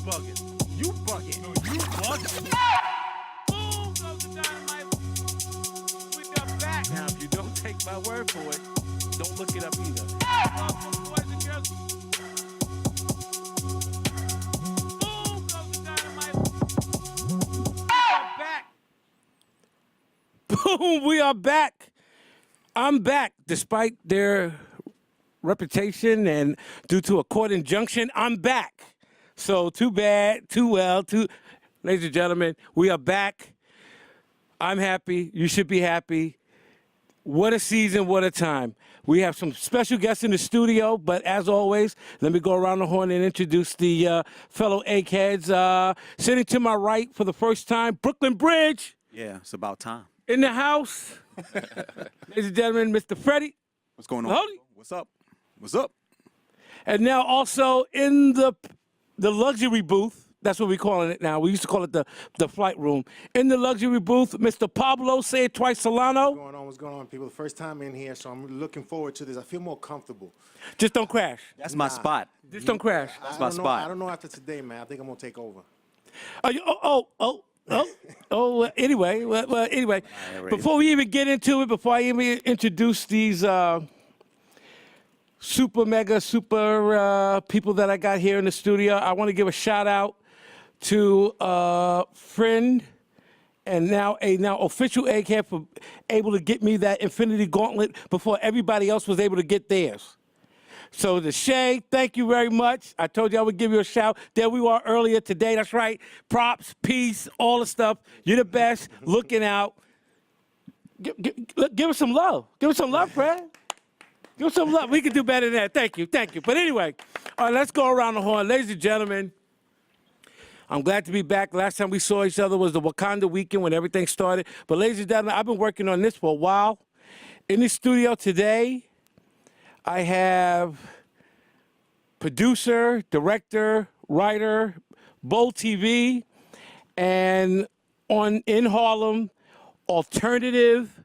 bugging. You bugging. No, you bugging. Boom goes the dynamite. We are back. Now, if you don't take my word for it, don't look it up either. Welcome, boys and girls. Boom goes the dynamite. We are back. Boom, we are back. I'm back, despite their reputation and due to a court injunction, I'm back. So too bad, too well, ladies and gentlemen, we are back. I'm happy. You should be happy. What a season, what a time. We have some special guests in the studio, but as always, let me go around the horn and introduce the fellow eggheads. Sitting to my right for the first time, Brooklyn Bridge. Yeah, it's about time. In the house, ladies and gentlemen, Mr. Freddie. What's going on? What's up? What's up? And now also in the luxury booth, that's what we're calling it now. We used to call it the flight room. In the luxury booth, Mr. Pablo, say it twice, Solano. What's going on, people? The first time in here, so I'm looking forward to this. I feel more comfortable. Just don't crash. That's my spot. Just don't crash. That's my spot. I don't know after today, man. I think I'm going to take over. Anyway, anyway, before we even get into it, before I even introduce these super people that I got here in the studio, I want to give a shout out to a friend and now official egghead for able to get me that Infinity Gauntlet before everybody else was able to get theirs. So the Shay, thank you very much. I told you I would give you a shout. There we were earlier today. That's right. Props, peace, all the stuff. You're the best. Looking out. Give us some love. Give us some love, Fred. Give us some love. We can do better than that. Thank you. Thank you. But anyway, all right, let's go around the horn. Ladies and gentlemen, I'm glad to be back. Last time we saw each other was the Wakanda weekend when everything started. But ladies and gentlemen, I've been working on this for a while. In the studio today, I have producer, director, writer, Bold TV, and in Harlem, alternative.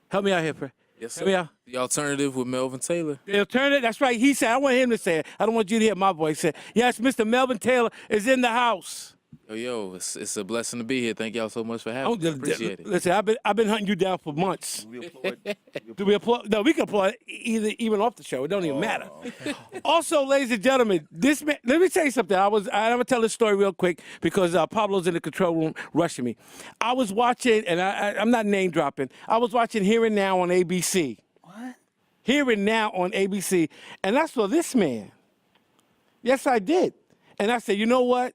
Help me out here, Fred. Yes, sir. Help me out. The alternative with Melvin Taylor. The alternative, that's right. He said, I want him to say it. I don't want you to hear my voice say it. Yes, Mr. Melvin Taylor is in the house. Yo, it's a blessing to be here. Thank y'all so much for having me. Appreciate it. Listen, I've been hunting you down for months. We applaud. Do we applaud? No, we can applaud even off the show. It don't even matter. Also, ladies and gentlemen, this man, let me tell you something. I'm gonna tell this story real quick because Pablo's in the control room rushing me. I was watching, and I'm not name dropping. I was watching Here and Now on ABC. What? Here and Now on ABC, and I saw this man. Yes, I did. And I said, you know what?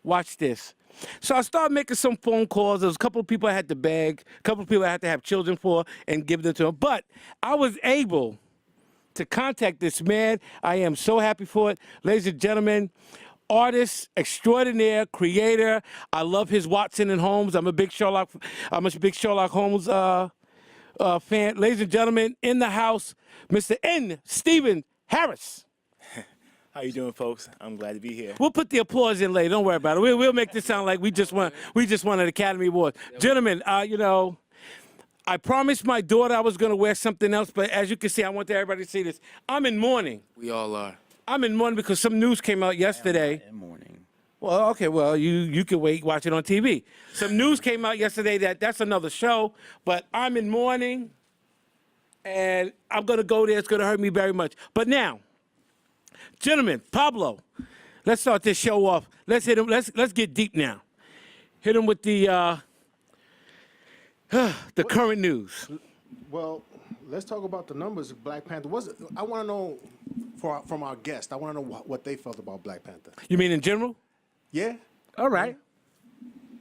Watch this. So I started making some phone calls. There was a couple of people I had to beg, a couple of people I had to have children for and give them to them. But I was able to contact this man. I am so happy for it. Ladies and gentlemen, artist extraordinaire, creator. I love his Watson and Holmes. I'm a big Sherlock Holmes fan. Ladies and gentlemen, in the house, Mr. N. Stephen Harris. How you doing, folks? I'm glad to be here. We'll put the applause in later. Don't worry about it. We'll make this sound like we just won an Academy Award. Gentlemen, I promised my daughter I was going to wear something else, but as you can see, I want everybody to see this. I'm in mourning. We all are. I'm in mourning because some news came out yesterday. In morning. Well, okay, well, you can wait, watch it on TV. Some news came out yesterday that's another show, but I'm in mourning, and I'm going to go there. It's going to hurt me very much. But now, gentlemen, Pablo, let's start this show off. Let's hit him. Let's get deep now. Hit him with the current news. Well, let's talk about the numbers of Black Panther. I want to know from our guest. I want to know what they felt about Black Panther. You mean in general? Yeah. All right.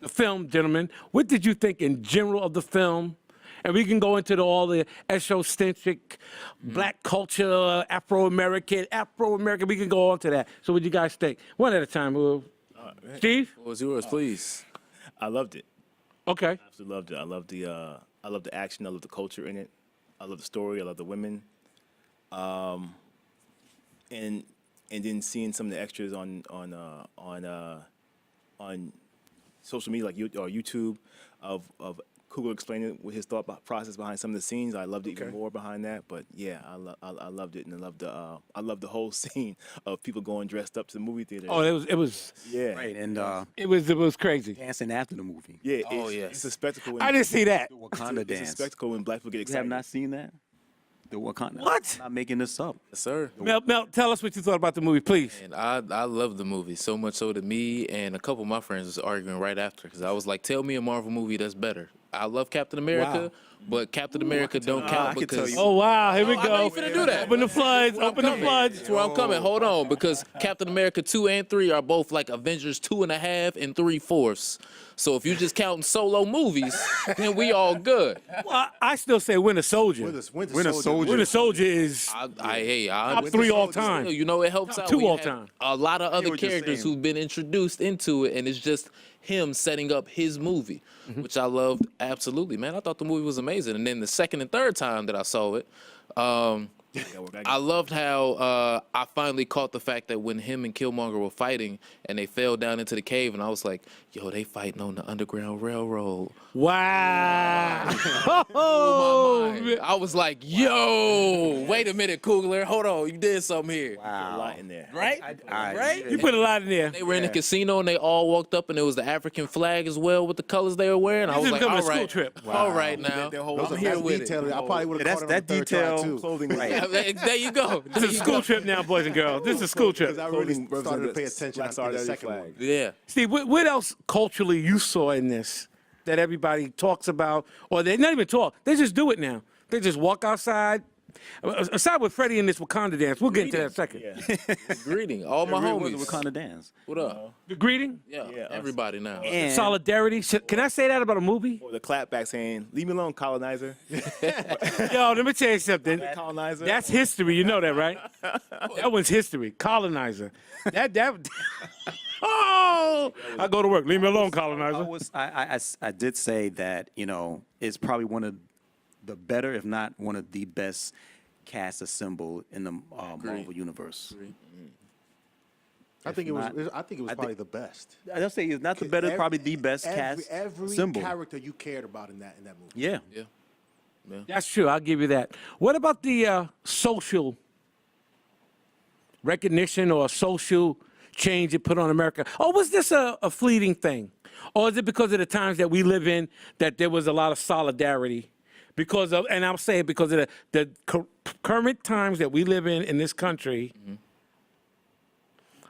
The film, gentlemen. What did you think in general of the film? And we can go into all the Afrocentric, black culture, Afro-American. We can go on to that. So what do you guys think? One at a time. Steve? What was yours, please? I loved it. Okay. Absolutely loved it. I love the action. I love the culture in it. I love the story. I love the women. And then seeing some of the extras on social media like YouTube of Kugler explaining with his process behind some of the scenes. I loved it even more behind that. But yeah, I loved it, and I loved the whole scene of people going dressed up to the movie theater. Oh, it was yeah, Right, and it was crazy. dancing after the movie. yeah. Oh, It's, yes. it's a spectacle. I didn't see that. The Wakanda It's a dance. spectacle when black people get You excited. have not seen that? The Wakanda. What? I'm not making this up. Yes, sir. Mel, tell us what you thought about the movie, please. And I love the movie so much so that me and a couple of my friends was arguing right after because I was like, tell me a Marvel movie that's better. I love Captain America, but Captain America don't I count can tell because you. Oh wow, here we I know go. you finna do that. Open the floods. Open the floods. That's where I'm coming. Hold on, because Captain America 2 and 3 are both like Avengers 2.5 and 3/4. So if you just counting solo movies, then we all good. Well, I still say Winter Soldier. Winter Soldier. Winter Soldier is I top 3 all time. You know, it helps out. 2 We all had time. A lot of other what you're characters saying. who've been introduced into it, and it's just him setting up his movie, which I loved absolutely, man. I thought the movie was amazing. And then the second and third time that I saw it, I loved how I finally caught the fact that when him and Killmonger were fighting and they fell down into the cave, and I was like, yo, they fighting on the Underground Railroad. wow. I was like, yo, wait a minute, Kugler. Hold on. You did something here. A lot in there. Right? Right? You put a lot in there. They were in the casino and they all walked up and there was the African flag as well with the colors they were wearing. I This was is like, becoming all a school right, trip. all right now. Their whole- I'm here with it. I probably would have That's caught it on that the third try, detail. too. Clothing. There you go. This is a school trip now, boys and girls. This is a school trip. Because I really Clothing started to pay represents attention Black in the Solidarity second flag. one. Yeah. Steve, what else culturally you saw in this that everybody talks about, or they not even talk, they just do it now. They just walk outside. Aside with Freddie and this Wakanda dance, we'll get into that in a second. Yeah. Greeting. All my It was homies. a Wakanda dance. What up? The greeting, Yeah, Yeah, everybody now. And solidarity. Can I say that about a movie? Or the clapback saying, "Leave me alone, colonizer." Yo, let me tell you something. Colonizer. That's history. You know that, right? That was history. Colonizer. That. Oh, I go to work. Leave me alone, colonizer. I did say that, it's probably one of the better, if not one of the best cast assembled in the Marvel universe. I think it was I probably the best. I'll say it's not the better, probably the best cast Every assembled. character you cared about in that movie. Yeah. Yeah. That's true. I'll give you that. What about the social recognition or social change it put on America? Or was this a fleeting thing? Or is it because of the times that we live in that there was a lot of solidarity? Because of, and I'll say it because of the current times that we live in this country,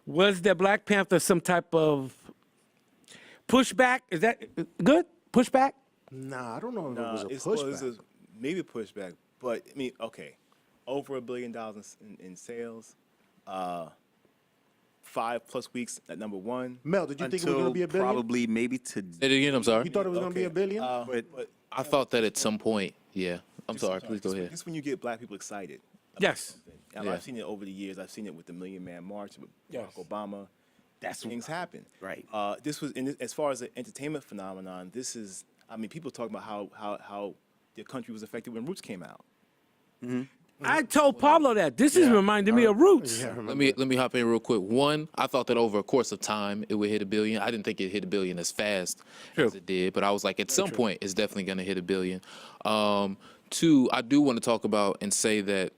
was the Black Panther some type of pushback? Is that good? Pushback? Nah, I don't know if Nah, it it's, was a well, pushback. it's maybe a pushback, but I mean, okay, over $1 billion in sales, 5+ weeks at #1. Mel, did you think it was going to be a billion? Probably maybe to. Say it again, I'm sorry. You thought it was going to be a billion? But I thought that at some point, yeah. I'm sorry, please go ahead. Just when you get black people excited. Yes. And Yeah. I've seen it over the years. I've seen it with the Million Man March, with Barack Obama. That's Things happen. Right. This was, as far as the entertainment phenomenon, this is, I mean, people talk about how the country was affected when Roots came out. I told Pablo that. This is reminding me of Roots. Let me hop in real quick. One, I thought that over a course of time it would hit $1 billion. I didn't think it hit $1 billion as fast as it did, but I was like, at some point, it's definitely going to hit $1 billion. Two, I do want to talk about and say that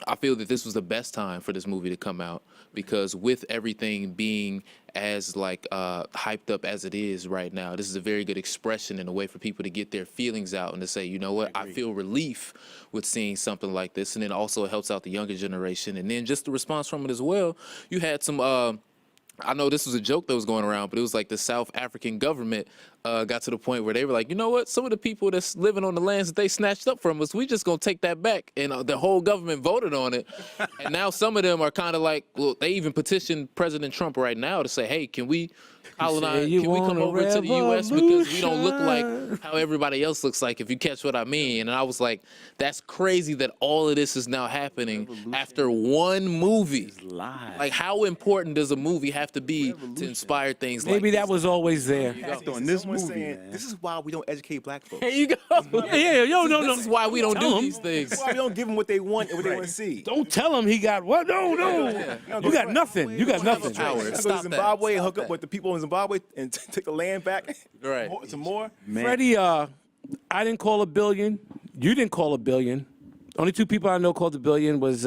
I feel that this was the best time for this movie to come out because with everything being as like hyped up as it is right now, this is a very good expression and a way for people to get their feelings out and to say, you know what, I feel relief with seeing something like this. And then also it helps out the younger generation. And then just the response from it as well. You had some, I know this was a joke that was going around, but it was like the South African government got to the point where they were like, you know what? Some of the people that's living on the lands that they snatched up from us, we just gonna take that back. And the whole government voted on it. And now some of them are kind of like, well, they even petitioned President Trump right now to say, hey, can we colonize? you Can we come want a over to the U.S. because we don't look like how everybody else looks like, if you catch what I mean. And I was like, that's crazy that all of this is now happening after one movie. live. Like, how important does a movie have to be to inspire things like Maybe this? that was always there. on this Someone's movie, saying, man. this is why we don't educate black folks. There you go. Yeah, yo, no. This is why we don't Tell do 'em. these things. This is why we don't give them what they want and what they want to see. Don't tell him he got what? No. You got nothing. You got nothing. Howard, Go to stop that. Zimbabwe and Stop hook that. up with the people in Zimbabwe and take the land back Right. to more. Man. Freddie I didn't call a billion. You didn't call a billion. Only two people I know called a billion was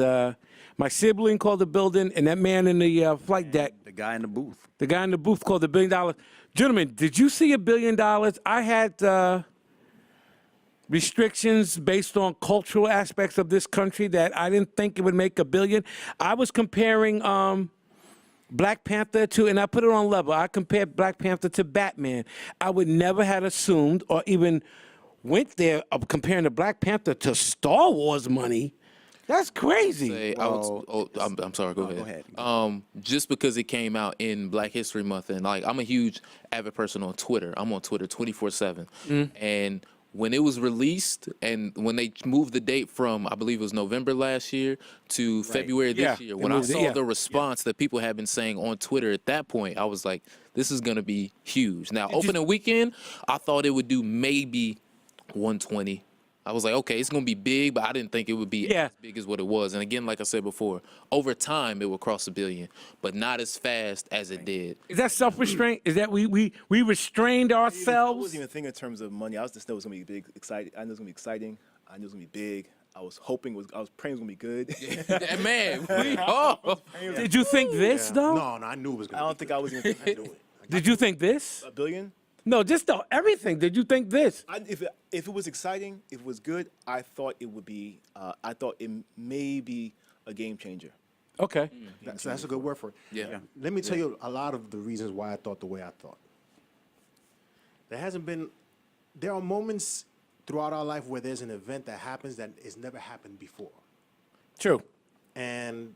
my sibling called a billion, and that man in the flight deck. The guy in the booth. The guy in the booth called $1 billion. Gentlemen, did you see $1 billion? I had restrictions based on cultural aspects of this country that I didn't think it would make $1 billion. I was comparing Black Panther to, and I put it on level. I compared Black Panther to Batman. I would never have assumed or even went there of comparing the Black Panther to Star Wars money. That's crazy. Say, I'm sorry. Go ahead. Just because it came out in Black History Month, and like I'm a huge avid person on Twitter. I'm on Twitter 24/7, and when it was released, and when they moved the date from, I believe it was November last year to February this year, when I saw the response that people had been saying on Twitter at that point, I was like, this is gonna be huge. Now, opening weekend, I thought it would do maybe 120. I was like, okay, it's going to be big, but I didn't think it would be as big as what it was. And again, like I said before, over time, it would cross $1 billion, but not as fast as it did. Is that self-restraint? Is that we restrained I ourselves? wasn't even thinking in terms of money. I was just know it was gonna be big, exciting. I knew it was gonna be exciting. I knew it was gonna be big. I was praying it was gonna be good. Man, Did you think this, though? No, I knew it was going to I don't think I was even thinking Did you think this? $1 billion. No, just everything. Did you think this? If it was exciting, if it was good, I thought it would be. I thought it may be a game changer. Okay. That's a good word for it. Yeah. Let me tell you a lot of the reasons why I thought the way I thought. There are moments throughout our life where there's an event that happens that has never happened before. True. And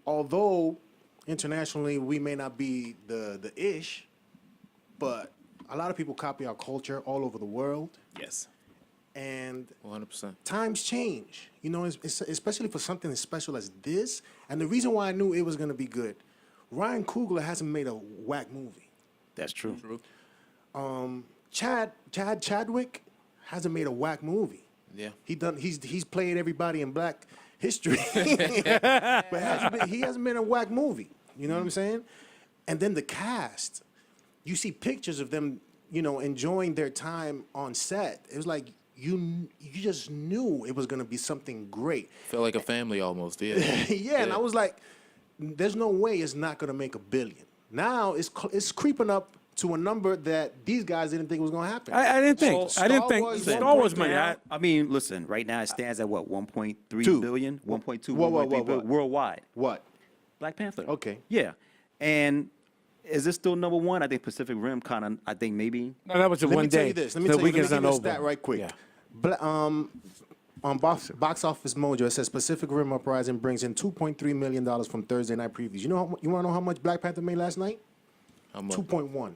although internationally we may not be the ish, but a lot of people copy our culture all over the world. Yes. And 100%. times change, you know, especially for something as special as this. And the reason why I knew it was going to be good, Ryan Coogler hasn't made a whack movie. That's true. Chadwick hasn't made a whack movie. Yeah. He's played everybody in Black history, but he hasn't been in a whack movie. You know what I'm saying? And then the cast, you see pictures of them, you know, enjoying their time on set. It was like you just knew it was going to be something great. Felt like a family almost. Yeah. Yeah, and I was like, there's no way it's not going to make $1 billion. Now it's creeping up to a number that these guys didn't think was going to happen. I didn't think. So I didn't Star think Wars Star Wars money. I mean, listen, right now it stands at what, 1.3 billion? 1.2, Whoa, 1.3 billion worldwide. What? Black Panther. Okay. Yeah. And is this still number one? I think Pacific Rim I think maybe. No, that was a Let one me tell day. you this. The Let me give weekend's you not a over. stat right quick. Yeah. On Box Office Mojo, it says Pacific Rim Uprising brings in $2.3 million from Thursday night previews. You want to know how much Black Panther made last night? How much? 2.1.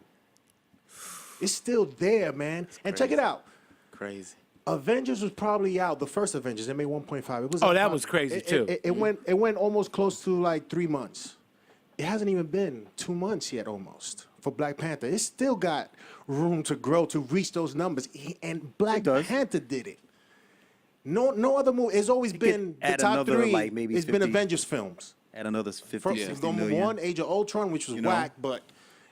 It's still there, man. And check it out. Crazy. Avengers was probably out. The first Avengers, it made 1.5. It was. Oh, that was crazy, too. It went almost close to like 3 months. It hasn't even been 2 months yet, almost, for Black Panther. It's still got room to grow to reach those numbers. And Black Panther did it. No other movie. It's always been the add top another, three. like, maybe It's been 50. Avengers films. At another 50, First, 60 number million. one, Age of Ultron, which was You know? whack,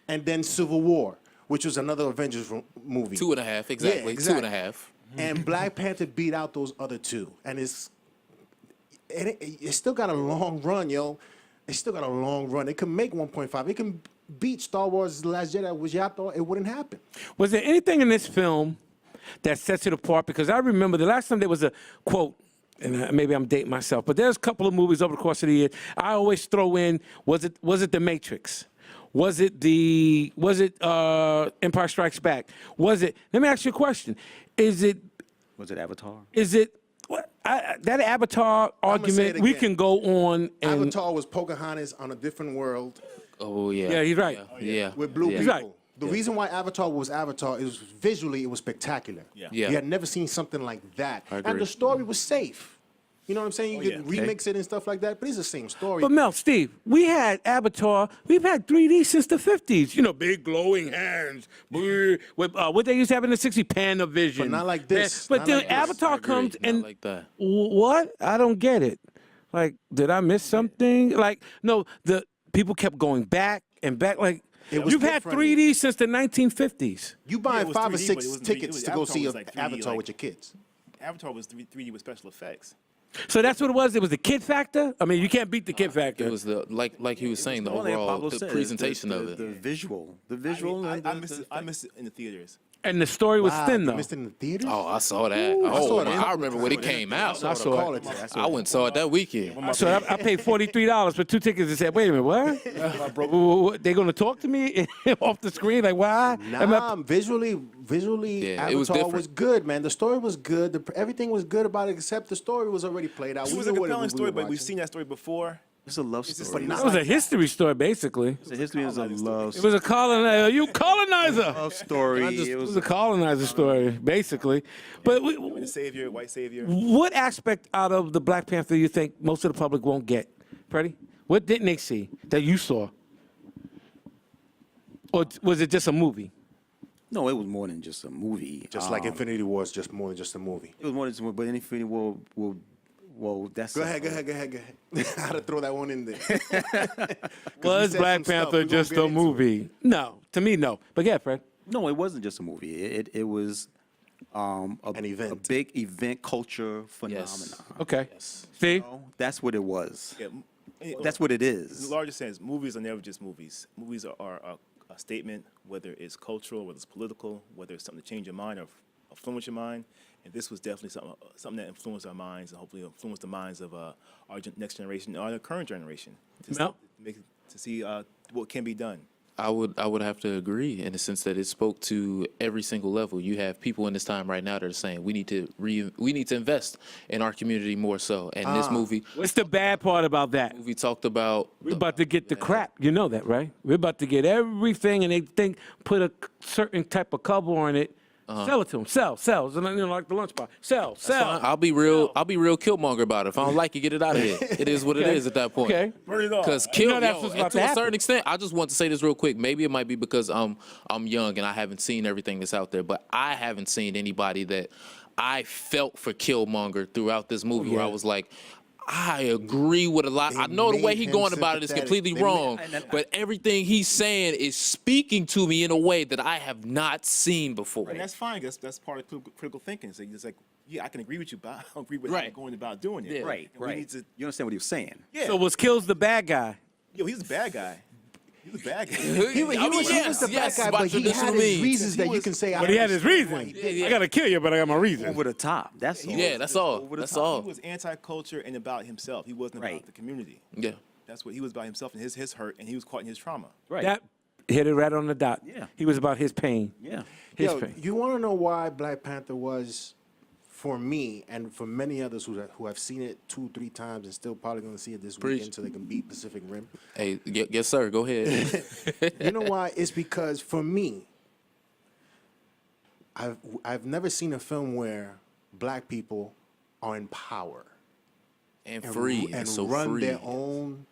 and then Civil War, which was another Avengers movie. 2.5, exactly. Yeah, exactly. 2.5. And Black Panther beat out those other two, and it's still got a long run, yo. It's still got a long run. It can make 1.5. It can beat Star Wars: The Last Jedi, which y'all thought it wouldn't happen. Was there anything in this film that sets it apart? Because I remember the last time there was a quote, and maybe I'm dating myself, but there's a couple of movies over the course of the year. I always throw in, was it The Matrix? Was it Empire Strikes Back? Let me ask you a question. Was it Avatar? that Avatar argument, we again. can go on and. Avatar was Pocahontas on a different world Oh, yeah. Yeah, he's right. Yeah. with blue yeah. people. Right. The reason why Avatar was Avatar is visually it was spectacular. Yeah. Yeah. You had never seen something like that. I And agree. the story was safe. You know what I'm saying? You could yeah. remix it and stuff like that, but it's the same story. But Mel, Steve, we had Avatar. We've had 3D since the 50s. You know, big glowing hands. With what they used to have in the 60s, Panavision. But not like this. But Not then like this. Avatar I agree. comes Not and like that. what? I don't get it. Like, did I miss something? Like, no, the people kept going back and back. Like, It was You've had different. 3D since the 1950s. You Yeah, buying it was 5 or 3D, 6 but it wasn't 3D. tickets to go Avatar see was like 3D, Avatar like- with your kids. Avatar was 3D with special effects. So that's what it was. It was the kid factor. I mean, you can't beat the kid factor. It was the like he was saying, the Well, like overall Pablo the said, presentation the, of it. the visual, I and the- missed it. I missed it in the theaters. And the story was Wow, thin you though. missed it in the theaters? Oh, I saw that. saw it. I remember when it came out. I saw it. Quality. I went and saw it that weekend. So I paid $43 for 2 tickets and said, wait a minute, what? They gonna talk to me off the screen? Like, why? Am I- Nah, visually, Yeah, it was Avatar different. was good, man. The story was good. Everything was good about it, except the story was already played out. It We was a knew what compelling we story, were but we've watching. seen that story before. It's a love It's just story. like It was a history story, basically. The history is a love It was a colonizer. You colonizer. story. It was a colonizer story, basically. But The savior, white savior. what aspect out of the Black Panther you think most of the public won't get? Freddie? What didn't they see that you saw? Or was it just a movie? No, it was more than just a movie. Just like Infinity War is just more than just a movie. It was more than just a movie, but Infinity War well, that's Go ahead. I had to throw that one in there. 'Cause Was we said Black some stuff. Panther We gonna just get a into movie? No. To me, no. But yeah, Fred. No, it wasn't just a movie. It was an event. a big event culture phenomenon. Okay. See? So that's what it was. Yeah, That's what it in the is. larger sense, movies are never just movies. Movies are a statement, whether it's cultural, whether it's political, whether it's something to change your mind or influence your mind. And this was definitely something that influenced our minds and hopefully influenced the minds of our next generation or the current generation to see what can be done. I would have to agree in the sense that it spoke to every single level. You have people in this time right now that are saying we need to invest in our community more so. And this movie What's the bad part about that? talked about We're about to get the crap. You know that, right? We're about to get everything, and they think put a certain type of cover on it. Sell it to them. Sell. And then, like the lunch bar. Sell. I'll be real Killmonger about it. If I don't like it, get it out of here. It is what it is at that point. Okay. Burn it off. Because You know that's what's about to to a happen. certain extent, I just want to say this real quick. Maybe it might be because I'm young and I haven't seen everything that's out there, but I haven't seen anybody that I felt for Killmonger throughout this movie where I was like, I agree with a lot. They I know the way made he him going about it is sympathetic. completely They wrong, made- but everything he's saying is speaking to me in a way that I have not seen before. And that's fine. That's part of critical thinking. So it's like, yeah, I can agree with you, but I don't agree with how Right. you're going about doing it. Yeah. Right, And we right. need to, You understand what he was saying? yeah. So was Kills the bad guy? Yo, he's a bad guy. He's a bad guy. He was the bad guy, but he had his reasons that you can say. But he had his reason. I gotta kill you, but I got my reason. Over the top. That's all. Yeah, that's all. Over the That's top. all. He was anti-culture and about himself. He wasn't about Right. the community. Yeah. That's what he was about himself and his hurt, and he was caught in his trauma. Right. That hit it right on the dot. Yeah. He was about his pain. Yeah. His Yo, pain. you want to know why Black Panther was, for me and for many others who have seen it 2-3 times and still probably going to see it this Preach. weekend so they can beat Pacific Rim. Hey, yes, sir. Go ahead. You know why? It's because for me, I've never seen a film where black people are in power and free. and so run free. their own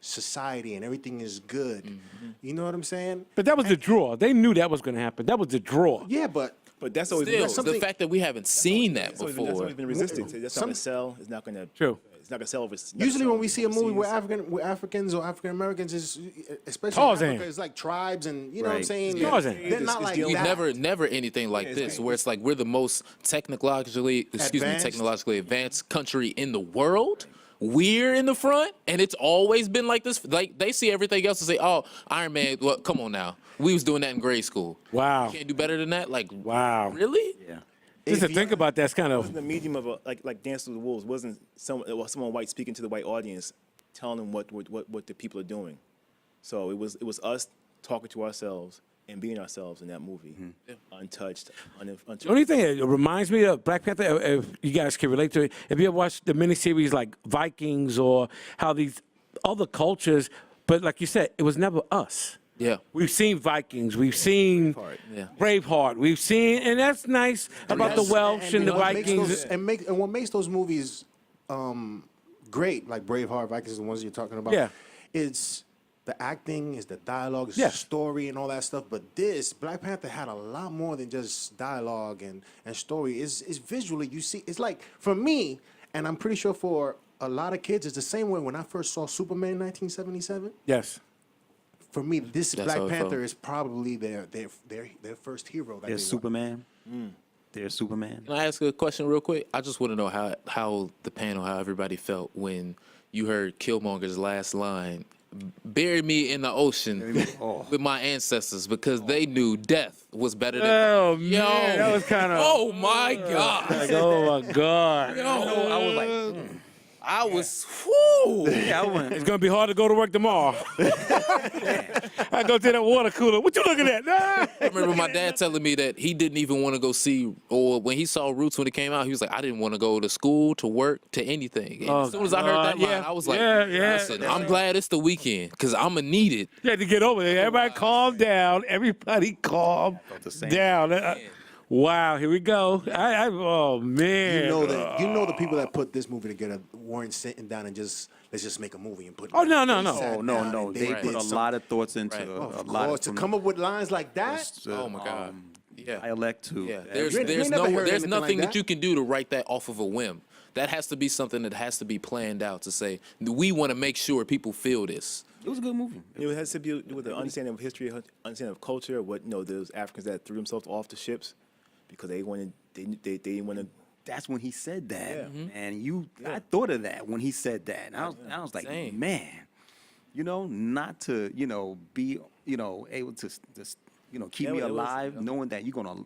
society and everything is good. You know what I'm saying? But that was the draw. They knew that was gonna happen. That was the draw. Yeah, but But that's always Still, been, That's something- the fact that we haven't seen that that's always before. been resisted. That's not going to sell. It's not going to. True. It's not going to sell over. usually when we see a movie where Africans or African Americans is, especially in Tarzan. Africa, it's like tribes and you know what I'm Right. saying. It's Tarzan. They're not It's like dealing- that. Never anything like Yeah, this, it's where it's like we're the most technologically advanced country in the world. We're in the front, and it's always been like this. Like they see everything else and say, "Oh, Iron Man, well, come on now. We was doing that in grade school. Wow. You can't do better than that." Like, Wow. really? Yeah. Just to If think you- about that's kind of the medium of like Dance with the Wolves wasn't someone white speaking to the white audience, telling them what the people are doing. So it was us talking to ourselves and being ourselves in that movie, untouched, untouched. the only thing it reminds me of Black Panther. If you guys can relate to it, if you ever watched the miniseries like Vikings or how these other cultures, but like you said, it was never us. Yeah. We've seen Vikings, we've seen Yeah. Braveheart, we've seen, and that's nice about the Welsh and the what makes Vikings. those- and what makes those movies great, like Braveheart, Vikings, the ones you're talking about. Yeah. It's the acting, is the dialogue, is Yeah. the story, and all that stuff. But this Black Panther had a lot more than just dialogue and story. It's visually, you see. It's like for me, and I'm pretty sure for a lot of kids, it's the same way when I first saw Superman in 1977. Yes. for me, this That's Black how it Panther felt. is probably their first hero. That There's they want. Superman. There's Superman. Can I ask a question real quick? I just want to know how the panel, how everybody felt when you heard Killmonger's last line, "Bury me in the ocean Oh. with my ancestors," because they knew death was better than. Oh, man, that was kind of. Oh my God! Like, oh my God. I was like, I was. Whoo! yeah, I went. It's gonna be hard to go to work tomorrow. I go to that water cooler. What you looking at? I remember my dad telling me that he didn't even want to go see, or when he saw Roots when it came out, he was like, I didn't want to go to school, to work, to anything. And as soon as I heard that line, I was like, listen, I'm glad it's the weekend because I'm going to need it. You had to get over there. Everybody calm down. Everybody calm the same. down. Wow, here we go. Oh man. You know the people that put this movie together weren't sitting down and just let's just make a movie and put. Oh, no. sat Oh, no, down no. and They did put a some- lot of thoughts into Right. a Of lot course, to come up with lines like that. Oh my God. Yeah. Dialect to. Yeah, You ain't never heard there's anything like nothing that? that you can do to write that off of a whim. That has to be something that has to be planned out to say, we want to make sure people feel this. It was a good movie. It has to do with the understanding of history, understanding of culture. What those Africans that threw themselves off the ships because they wanted they didn't want to. That's when he said that, Yeah. and I thought of that when he said that. And I was like, Same. man, not to, be, able to just, keep Yeah, me it was, alive, knowing that you're gonna.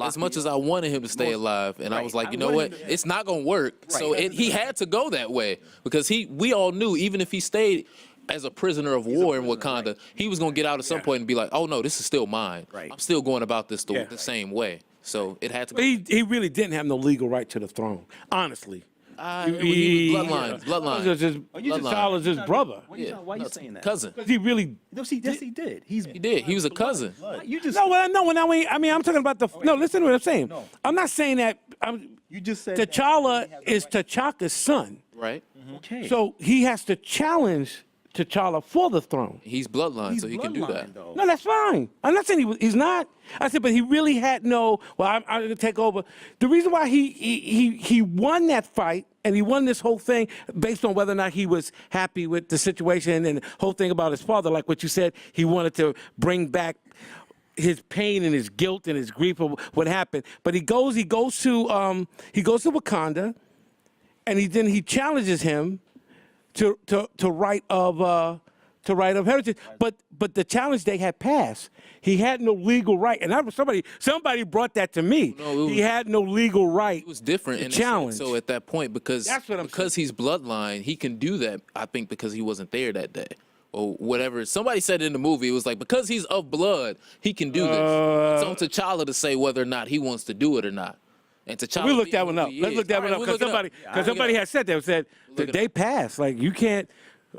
As much as I wanted him to stay alive, and I was like, I you know what, wanted him- it's not gonna work. So Right. he had to go that way because we all knew even if he stayed as a prisoner of war in Wakanda, he was gonna get out at some point and be like, oh no, this is still mine. Right. I'm still going about this the, Yeah. the same way. So it had to. But he really didn't have no legal right to the throne, honestly. Bloodline. It was just Bloodline. Charles' his brother. Why you saying that? Cousin. He really. No, see, yes, he did. He did. He was a cousin. You just. No, I mean, I'm talking about the. No, listen to what I'm saying. I'm not saying that. You just said. T'Challa is T'Chaka's son, right? Okay. so he has to challenge T'Challa for the throne. He's bloodline, so he can do that. Though. No, that's fine. I'm not saying he's not. I said, but he really had no. Well, I'm going to take over. The reason why he won that fight and he won this whole thing based on whether or not he was happy with the situation and the whole thing about his father, like what you said, he wanted to bring back his pain and his guilt and his grief of what happened. But he goes to Wakanda, and he challenges him to right of heritage, but the challenge they had passed. He had no legal right, and somebody brought that to me. No, he had no legal right. It was different to in a challenge. sense. So at that point, because That's what I'm because he's bloodline, he can do that. I think because he wasn't there that day or whatever. Somebody said in the movie, it was like because he's of blood, he can do this. It's on T'Challa to say whether or not he wants to do it or not. And T'Challa. We looked that one up. Let's look that one up because somebody had said that they passed. Like you can't.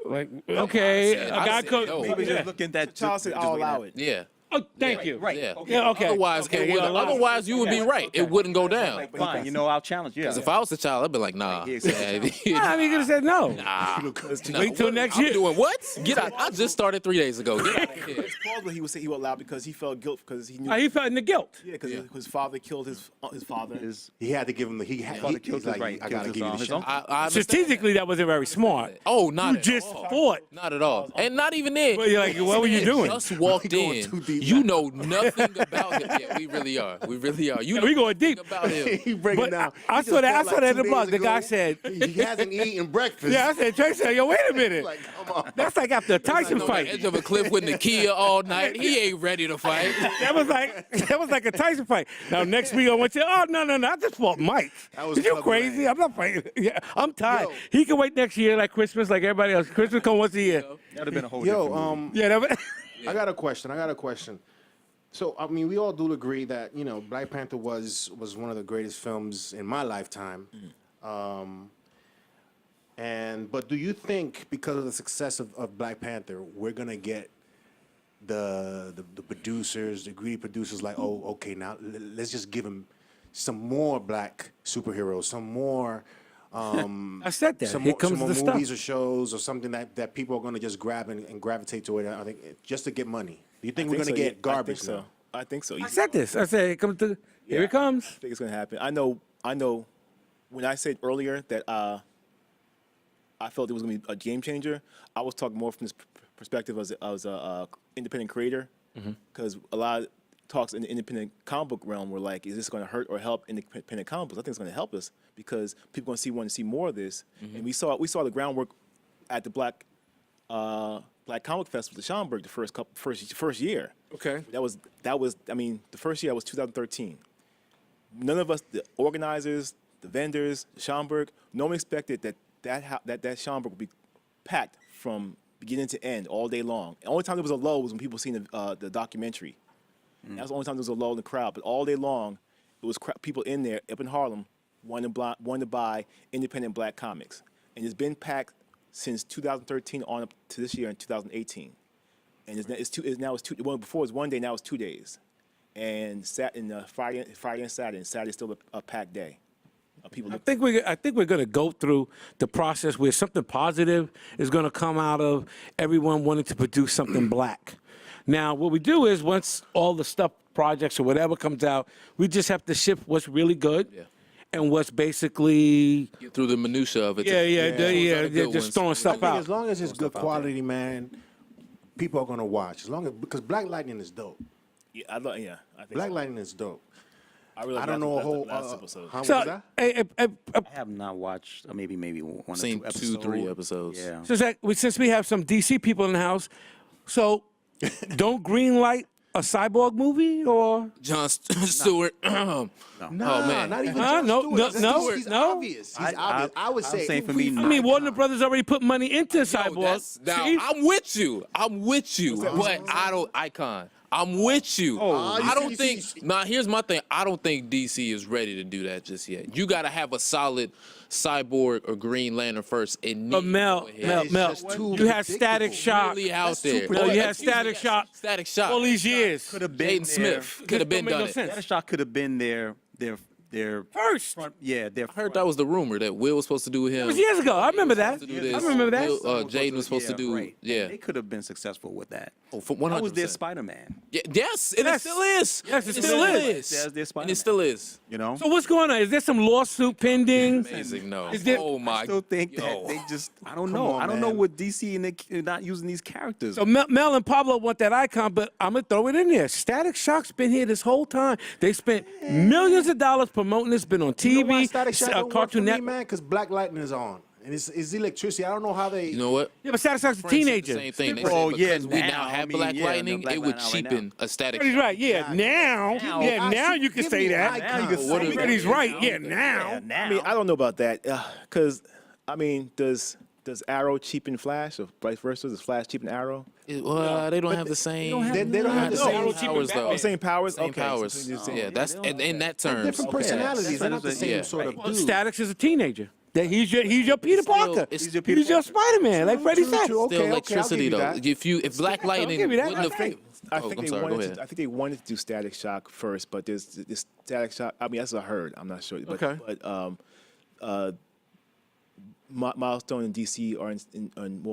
Like okay, I a guy said could. no. Maybe just look at that. Child said, "I'll allow it." Yeah. Oh, thank you. Right. Yeah. Okay. Yeah, okay. Otherwise, Okay, it would, yeah, otherwise you would be right. It wouldn't go down. Fine. I'll challenge you. Because if I was a child, I'd be like, nah. Yeah, exactly. Nah, I mean, you could have said no. Nah. Wait till next year. I'm doing what? Get out. I just started 3 days ago. Get out of here. It's plausible he would say he would allow because he felt guilt because he knew. He felt in the guilt. Yeah, because his father killed his father. He had to give him. He's like, I gotta give you the shot. I understand. Strategically, that wasn't very smart. Oh, not You at just all. fought. Not at all. And not even then. Well, you're like, what were you doing? Just walked going in. too deep You now. know nothing about him. Yeah, we really are. We really are. You know we going nothing deep. about him. He breaking But down. I He saw just that. I felt saw that in 2 the blog. days The guy ago, said, he hasn't eaten breakfast. "Yeah." I said, Trey said, "Yo, wait a minute. Like, come on. That's like after a Tyson On the fight. edge of a cliff with Nakia all night. He ain't ready to fight. That was like a Tyson fight. Now next week I want you. Oh no. I just fought Mike. That was Is you Clubber crazy? Lang. I'm not fighting. Yeah, I'm tired. Yo. He can wait next year like Christmas, like everybody else. Christmas come once a year. That'd have been a whole different movie. Yeah. I got a question. So, I mean, we all do agree that, Black Panther was one of the greatest films in my lifetime. But do you think because of the success of Black Panther, we're going to get the producers, the greedy producers like, oh, okay, now let's just give him some more black superheroes, some more... I said that. Some Here more, comes some more the stuff. movies or shows or something that people are going to just grab and gravitate to it. I think just to get money. Do you think we're going to get garbage I think so. now? I think so. I said this. I said it comes to. Here it comes. I think it's gonna happen. I know. When I said earlier that I felt it was going to be a game changer. I was talking more from this perspective as a independent creator, because a lot of talks in the independent comic book realm were like, is this going to hurt or help independent comic books? I think it's going to help us because people are going to want to see more of this. And we saw the groundwork at the Black Comic Festival at Schaumburg the first year. Okay. That was I mean, the first year was 2013. None of us, the organizers, the vendors, Schaumburg, no one expected that Schaumburg would be packed from beginning to end all day long. The only time there was a lull was when people seen the documentary. That was the only time there was a lull in the crowd. But all day long, it was people in there up in Harlem wanting to buy independent Black comics, and it's been packed since 2013 on up to this year in 2018. And now it's two. Well, before it was one day, now it's 2 days, and Friday and Saturday. And Saturday's still a packed day. People I think we're going to go through the process where something positive is going to come out of everyone wanting to produce something Black. Now, what we do is once all the stuff, projects or whatever comes out, we just have to shift what's really good and what's basically Get through the minutia of it. just throwing stuff out. As long as it's good quality, man, people are gonna watch. Because Black Lightning is dope. Yeah, I think Black so. Lightning is dope. I really I don't know a whole. last episode. How was So, that? I have not watched maybe one or Seen two episodes. 2-3 episodes. Yeah. since we have some DC people in the house, so don't greenlight a Cyborg movie or Jon Stewart. Nah, man. not even Huh? Jon No, Stewart. no, He's no. obvious. He's obvious. I would say. saying for me, I mean, Warner Brothers already put money into Cyborg. Now, See? I'm with you. But I don't, Icon. I'm with you. I don't think, here's my thing. I don't think DC is ready to do that just yet. You got to have a solid Cyborg or Green Lantern first. But Mel, you had Static Shock. Really out there. No, you had Static Shock Static Shock. all these years. Could have been Jaden Smith could have been Don't make done no it. sense. That shot could have been their First. front. Yeah, their I heard that was the rumor that Will was supposed to do with him. It was years ago. I remember that. To do this. I remember that. Jaden was supposed to do. Right. Yeah. They could have been successful with that. Oh, for That was their 100%. Spider-Man. Yes, and it Yes. still is. Yes, it still is. There's their And Spider-Man. it still is. You know. So what's going on? Is there some lawsuit pending? Amazing, no. Is there- Oh my. I still think that yo. they just. I don't Come know. on, I don't know man. what DC and they're not using these characters. So Mel and Pablo want that icon, but I'm gonna throw it in there. Static Shock's been here this whole time. They spent millions of dollars promoting this. Been on You know why TV, Static Shock don't work for Cartoon me, Network. man? Because Black Lightning is on, and it's electricity. I don't know how they. You know what? Yeah, but Static Shock's a Friends said teenager. The same thing. They Oh, said yeah, because we now, now have I mean, Black yeah, Lightning, Black it would Lightning right cheapen a Static Freddie's Shock. right. Yeah, now. Yeah, now you can say that. Freddie's right. Yeah, now. I mean, I don't know about that, because I mean, does Arrow cheapen Flash or vice versa? Does Flash cheapen Arrow? Well, they don't have the same. They don't have the same powers though. Oh, same powers. Same Okay, powers. so you're saying- Yeah, that's in that terms. Different personalities. They're not the same Yeah. sort of Well, dude. Static is a teenager. That he's your Peter Still- Parker. it's- He's your Spider-Man, like Freddie said. True. Okay, Still I'll electricity give you though. that. If Black Lightning give you that. wouldn't have. I Oh, think I'm they sorry. Go wanted. ahead. I think they wanted to do Static Shock first, but there's this Static Shock. I mean, that's what I heard. I'm not sure. But, Okay. But Milestone and DC are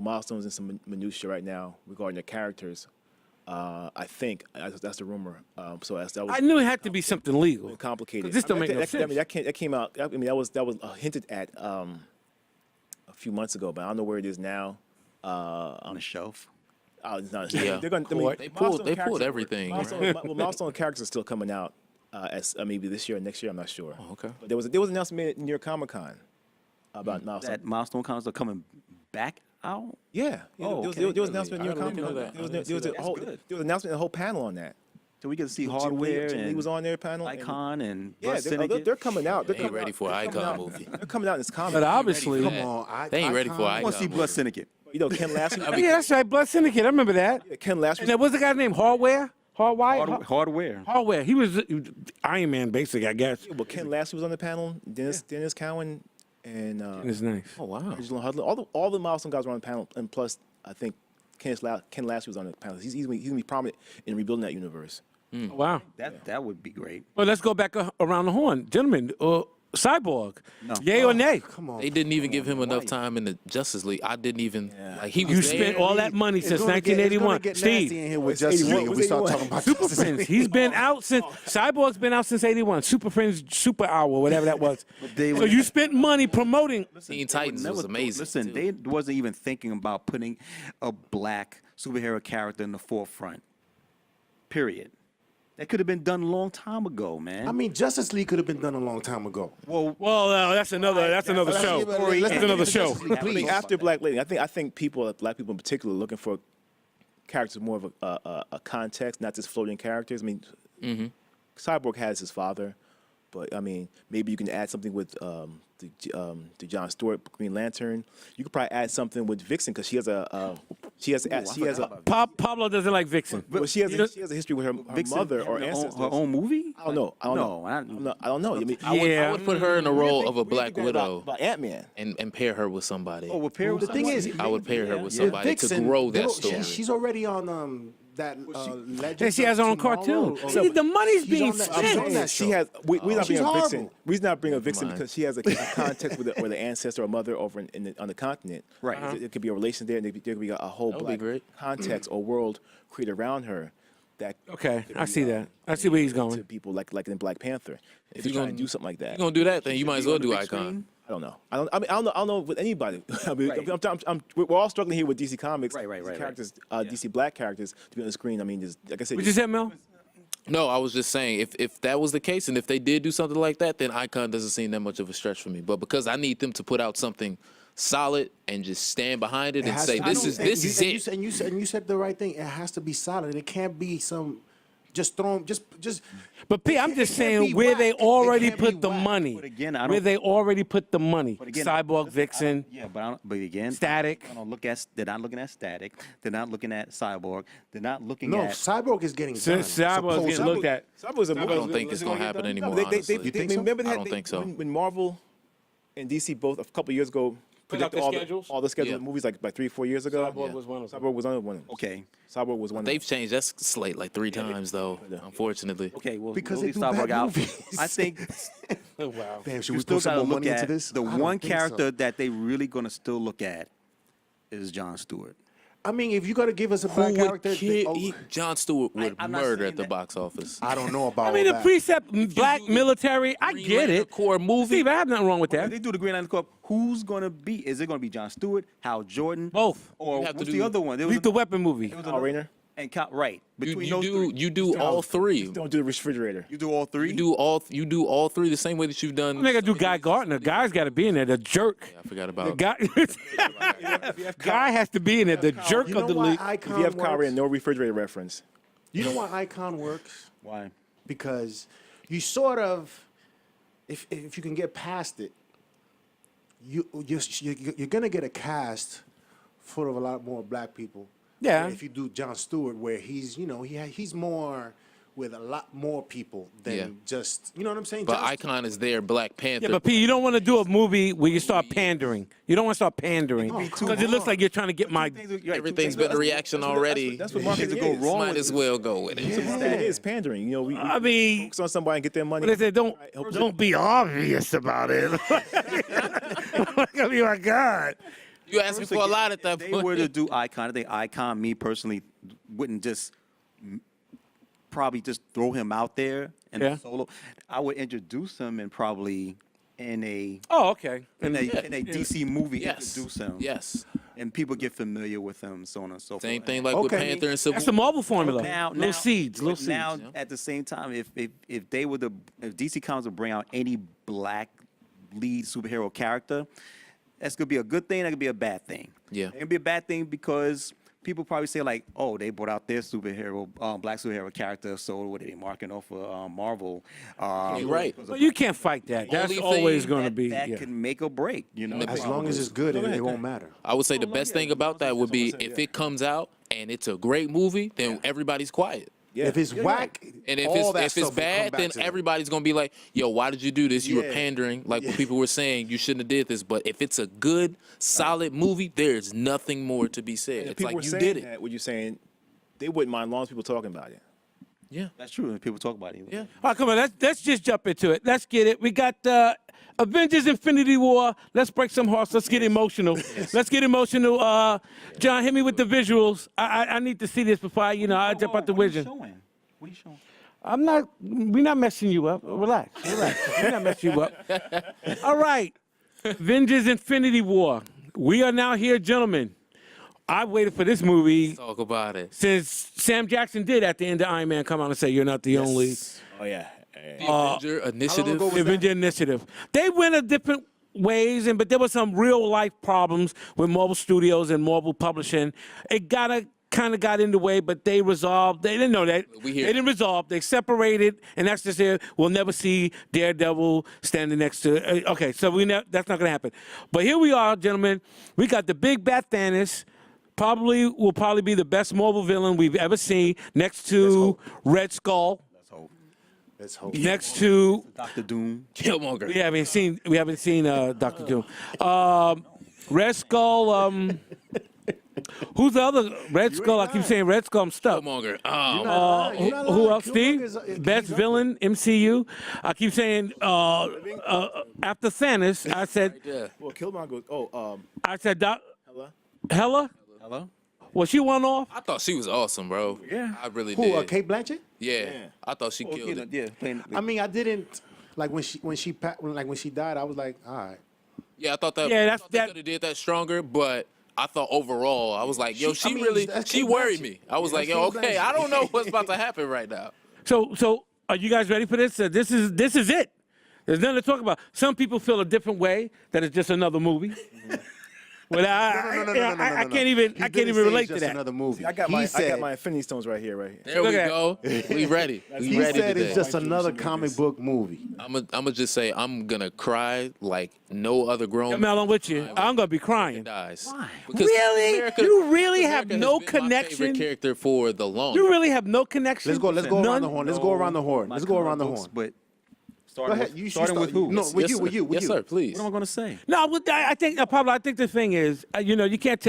Milestone's in some minutia right now regarding their characters. I think that's the rumor. So that was I knew it had to be something legal. complicated. This don't make no I sense. mean, that came out. I mean, that was hinted at a few months ago, but I don't know where it is now. on the shelf. It's not. Yeah. They're going. I mean, They pulled Milestone characters- everything. Milestone characters are still coming out as maybe this year or next year. I'm not sure. Oh, okay. But there was an announcement near Comic-Con about Milestone. That Milestone comics are coming back out. Yeah. Oh, there was okay. an announcement near I didn't know Comic-Con. that. There was That's a whole. good. There was an announcement, a whole panel on that. So we get to see Jim Lee- hardware Jim Lee and was on their panel. Icon and Yeah, Bus they're Syndicate. coming out. They're They ain't coming ready out. for an They're coming Icon out. movie. They're coming out in this comic. But obviously, Come yeah, They ain't ready for an I want to see Icon Blood movie. Syndicate. You know, Ken Lashley. that's right. Blood Syndicate. I remember that. Ken Lashley. And there was a guy named Hardware. Hardware. Hardware. He was Iron Man, basically, I guess. Well, Ken Lashley was on the panel. Dennis Cowan and It's nice. Oh wow. Angelo Hudlin. All the Milestone guys were on the panel, and plus, I think Ken Lashley was on the panel. He's gonna be prominent in rebuilding that universe. Wow. That would be great. Well, let's go back around the horn. Gentlemen, Cyborg. No. Yay or nay? Come on. They didn't even give him enough time in the Justice League. I didn't even like he was You there. spent all that money It's since gonna get- it's gonna 1981. get nasty Steve, in here with Justice 81. League if we start 81. talking about Super Justice Friends. League. He's been out since Cyborg's been out since '81. Super Friends, Super Hour, whatever that was. they So would- you spent money promoting. Teen Titans was amazing. Listen, too. they wasn't even thinking about putting a black superhero character in the forefront. Period. That could have been done a long time ago, man. I mean, Justice League could have been done a long time ago. well, That's another show. That's another show. I think after Black Lady, I think people, black people in particular, are looking for characters more of a context, not just floating characters. I mean, Cyborg has his father, but I mean, maybe you can add something with the John Stewart Green Lantern. You could probably add something with Vixen because she has a Pablo doesn't like Vixen. well, she has a history with her mother or her ancestors. own movie? I don't know. I don't know. I don't know. I mean, I would put her in the role of a Black Widow about Ant-Man. and pair her with somebody. Oh, with Perry. The thing is, I would pair her with with somebody to Vixen, grow that they don't- story. She's already on that Legends And she has her own of Tomorrow. cartoon. See, the money's She's being on that- spent. she's on that She show. has. We not She's bring up Vixen. horrible. We not bring up Vixen mind. because she has a context with the ancestor or mother over on the continent. Right. It could be a relation there, and there could be a whole That would be black great. context or world created around her. That Okay, could I be, see that. I see where he's to going. people like in Black Panther. If you you're trying gonna- to do something like that, You're gonna do that, then you might as well do Icon. I don't know. I don't know with anybody. I mean, we're all struggling here with DC Comics. Right. DC characters, DC Black characters to be on the screen. I mean, just, like I said, What you said, Mel? No, I was just saying if that was the case and if they did do something like that, then Icon doesn't seem that much of a stretch for me. But because I need them to put out something solid and just stand behind it and has say to- this is it. And you said the right thing. It has to be solid. It can't be some just thrown just. But P, I'm It just can't saying be where whack. they It already can't be put the whack. money. But again, I where don't- they already put the money. But again, Cyborg, Vixen. Yeah, but again, Static. I don't look at. They're not looking at Static. They're not looking at Cyborg. They're not looking No, at. Cyborg is getting done. Since Cyborg's getting supposedly. looked at. Cyborg's a I don't think it's gonna happen anymore. They, honestly. remember I don't think so. When Marvel and DC both a couple years ago Put out predicted their schedules? all the scheduled Yeah. movies like 3-4 years ago. Cyborg was one of them. Cyborg was one of them. Okay. Cyborg was one. They've of them. changed that slate like 3 times though, unfortunately. Okay. Well, Because we'll they leave do Cyborg bad out. movies. I think Wow. Damn, should you we still put some gotta more look money at into this? the I don't one think so. character that they really gonna still look at is John Stewart. I mean, if you got to give us a Who black would character, kill? John Stewart would I'm not murder saying at the that- box office. I don't know about I mean, all the that. precept, black do the military, I Green get Lantern it. Corps movie. Steve, I have nothing wrong with If that. they do the Green Lantern Corps, who's gonna be? Is it gonna be John Stewart, Hal Jordan, Both. or You have to what's do- the other one? There was Lethal Weapon movie. Kyle Rayner. right You, between you those do three. you do all three. Don't do the refrigerator. You do all three. You do all three the same way that you've done. I'm not gonna do Guy Gardner. Guy's got to be in there. The jerk. I forgot The about. guy, guy has to be in there. The jerk You know of the why league. Icon If you have Kyle works? Rayner, no refrigerator reference. You know why Icon works? Why? Because you sort of, if you can get past it, you're gonna get a cast full of a lot more black people. Yeah. If you do John Stewart, where he's he's more with a lot more people than Yeah. just you know what I'm saying. But John Icon is there. Black Panther. Yeah, but P, you don't want to do a movie where you start pandering. You don't want to start pandering because it looks like you're trying to get my. Everything's been a reaction already. That's what marketing go is. wrong Might with as well go with it. It is pandering. You know, we I mean, focus on somebody and get their money. But they say don't be obvious about it. I mean, my God. You asking for a lot at that If they were point. to do Icon, I think Icon, me personally, wouldn't just probably just throw him out there and Yeah. solo. I would introduce him and probably in a Oh, okay. in a DC movie Yes. introduce him. Yes. And people get familiar with him, so on and so Same forth. thing like with Okay. Panther and Civil That's the Marvel formula. Now, little seeds, little seeds. Now, at the same time, if they were if DC Comics would bring out any black lead superhero character, that's gonna be a good thing. That could be a bad thing. Yeah. It can be a bad thing because people probably say like, oh, they brought out their superhero, black superhero character. So what are they marking off for Marvel? You're right. But you can't fight that. That's Only thing always going to That, be. that Yeah. can make or break. You know, as long as it's good, it won't matter. I would say the best thing about that would be if it comes out and it's a great movie, then everybody's quiet. Yeah. If it's Yeah, whack, And if all that it's stuff will come bad, back then to them. everybody's gonna be like, "Yo, why did you do this? You were Yeah. pandering." Like what people were saying, you shouldn't have did this. But if it's a good, solid movie, there's nothing more to be said. If It's people like were you saying did it. that, what you're saying, they wouldn't mind as long as people talking about it. Yeah. That's true. People talk about it. Yeah. All right, come on, let's just jump into it. Let's get it. We got Avengers Infinity War. Let's break some hearts. Let's get emotional. Let's get emotional. John, hit me with the visuals. I need to see this before I jump out the vision. What are you showing? We're not messing you up. Relax. We're not messing you up. All right. Avengers Infinity War. We are now here, gentlemen. I waited for this movie Talk about it. since Sam Jackson did at the end of Iron Man come out and say, you're not the only. Oh yeah. The Avenger Initiative. ago was Avenger Initiative. They went a different ways, but there were some real life problems with Marvel Studios and Marvel Publishing. It kind of got in the way, but they resolved. They didn't know that. We hear They didn't resolve. They separated, and that's just it. We'll never see Daredevil standing next to. Okay, so that's not going to happen. But here we are, gentlemen. We got the big bad Thanos. Will probably be the best Marvel villain we've ever seen, next to Red Skull. Let's hope. Next to Dr. Doom. Killmonger. we haven't seen Dr. Doom. Red Skull. Who's the other Red Skull? I keep saying Red Skull. I'm stuck. Killmonger. Who else? Steve? Best villain MCU. I keep saying after Thanos. I said Yeah. Well, Killmonger. I said Hela. Hela. Hello? Was she one off? I thought she was awesome, bro. Yeah. I really Who? did. Kate Blanchett? Yeah. I thought she killed it. Yeah, playing. I mean, I didn't like when she died. I was like, all right. Yeah, I thought that. Yeah, I that's- thought they that- could have did that stronger, but I thought overall, I was like, yo, She- I mean, really, that's she Kate worried Blanchett. me. I was Yeah, like, that's yo, Kate okay, Blanchett. I don't know what's about to happen right now. So are you guys ready for this? This is it. There's nothing to talk about. Some people feel a different way, that it's just another movie. But I can't even relate to that. Another movie. I got He my said, Infinity Stones right here. There Look we at go. We ready. We He ready said today. it's just another comic book movie. I'm gonna just say I'm gonna cry like no other grown Mel, I'm with you. I'm gonna be man crying. dies. Why? Because Really? America- You really have America has no been my connection? favorite character for the longest. You really have no connection. Let's go None? around the horn. Let's go around the horn. My Let's go around the comic horn. books, But Go starting ahead. with, You starting with who? No, with Yes, you. yes, sir. Please. What am I going to say? No, I think Pablo. I think the thing is, you can't